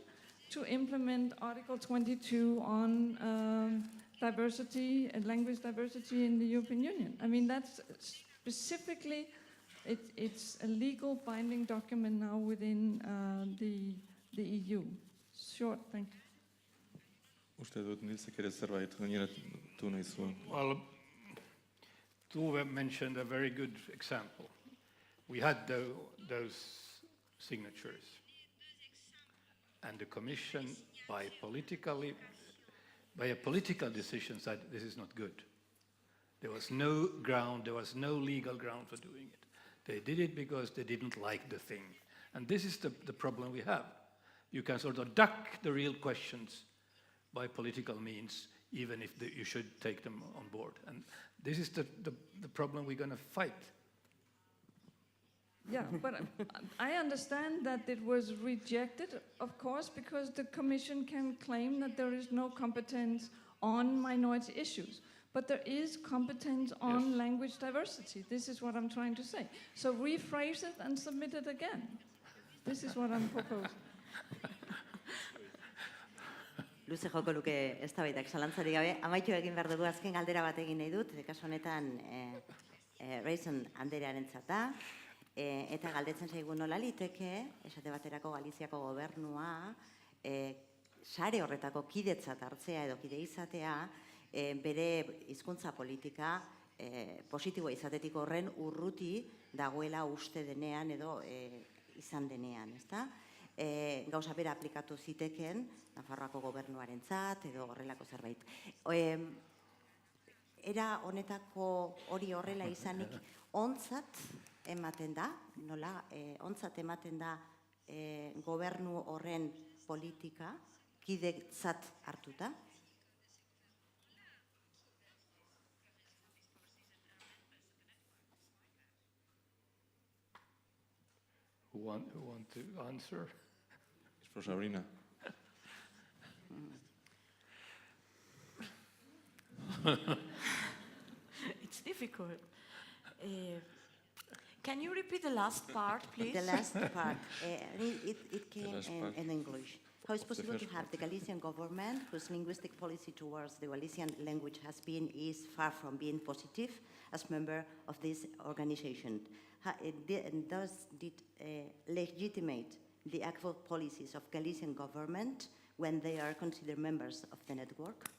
to implement Article 22 on diversity and language diversity in the European Union. I mean, that's specifically, it's a legal binding document now within the EU. Short, thank you. Uste dut Nilsek ere zerbait gaineratu nahi zuen. Well, Tuve mentioned a very good example. We had those signatures, and the Commission, by a political decision, said this is not good. There was no ground, there was no legal ground for doing it. They did it because they didn't like the thing. And this is the problem we have. You can sort of duck the real questions by political means, even if you should take them on board. And this is the problem we're going to fight. Yeah, but I understand that it was rejected, of course, because the Commission can claim that there is no competence on minority issues. But there is competence on language diversity. This is what I'm trying to say. So rephrase it and submit it again. This is what I'm proposing. Luze joko luke eztabaidak zalantzarik gabe. Amaitu egin behar dugu azken galdera bat egin nahi dut. Kasu honetan Reisen anderearentzat da. Eta galdetzen zaigu nola liteke, esate baterako Galiziako gobernua, sare horretako kidetzat hartzea edo kide izatea, bere hizkuntza politika positiboa izatetik horren urruti dagoela uste denean edo izan denean, ezta? Gauza bera aplikatu ziteken Nafarroako gobernuarentzat edo horrelako zerbait. Era honetako hori horrela izanik ontzat ematen da, nola, ontzat ematen da gobernu horren politika kidetzat hartuta. Who want to answer? It's for Sabrina. It's difficult. Can you repeat the last part, please? The last part, it came in English. How is possible to have the Galician government, whose linguistic policy towards the Galician language is far from being positive, as member of this organization? Does it legitimate the actual policies of Galician government when they are considered members of the network?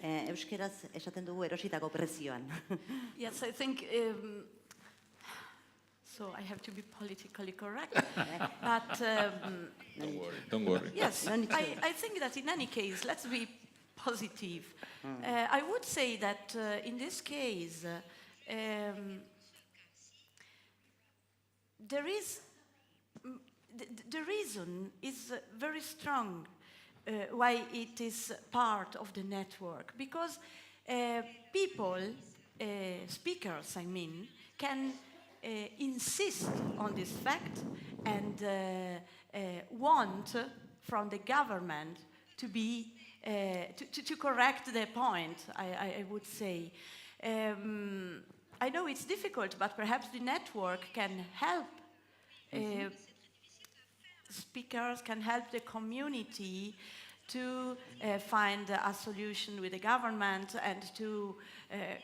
Euskeraz esaten dugu erositako prezioan. Yes, I think, so I have to be politically correct, but... Don't worry. Yes, I think that in any case, let's be positive. I would say that in this case, there is, the reason is very strong why it is part of the network, because people, speakers, I mean, can insist on this fact and want from the government to be to correct their point, I would say. I know it's difficult, but perhaps the network can help. Speakers can help the community to find a solution with the government and to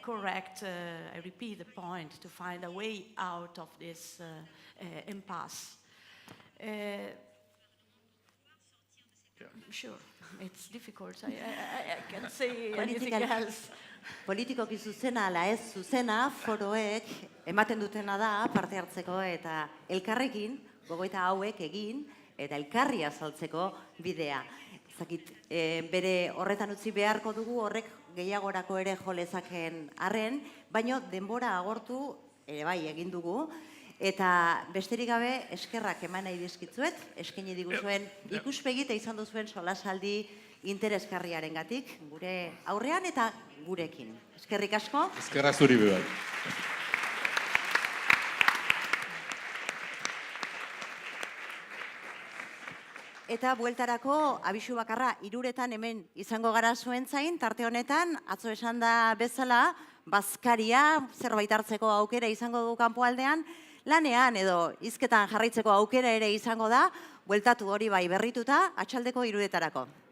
correct, I repeat the point, to find a way out of this impasse. Sure, it's difficult. I can't say anything else. Politikoki zuzena ala ez zuzena foroek ematen dutena da parte hartzeko eta elkarrekin gogoeta hauek egin eta elkarri azaltzeko bidea. Zakit, bere horretan utzi beharko dugu horrek gehiagorako ere jo lezakeen arren, baino denbora agortu ere bai egin dugu. Eta besterik gabe eskerrak eman nahi dizkitzuet, eskaini diguzuen ikuspegi eta izan duzuen solasaldi interesgarriarengatik, gure aurrean eta gurekin. Eskerrik asko. Eskerra zuri bebai. Eta bueltarako abisu bakarra 3:00 hemen izango gara zuen zain, tarte honetan, atzo esan da bezala, bazkaria zerbait hartzeko aukera izango du kanpoaldean, lanean edo hizketan jarraitzeko aukera ere izango da, bueltatu hori bai berrituta, atxaldeko 3:00.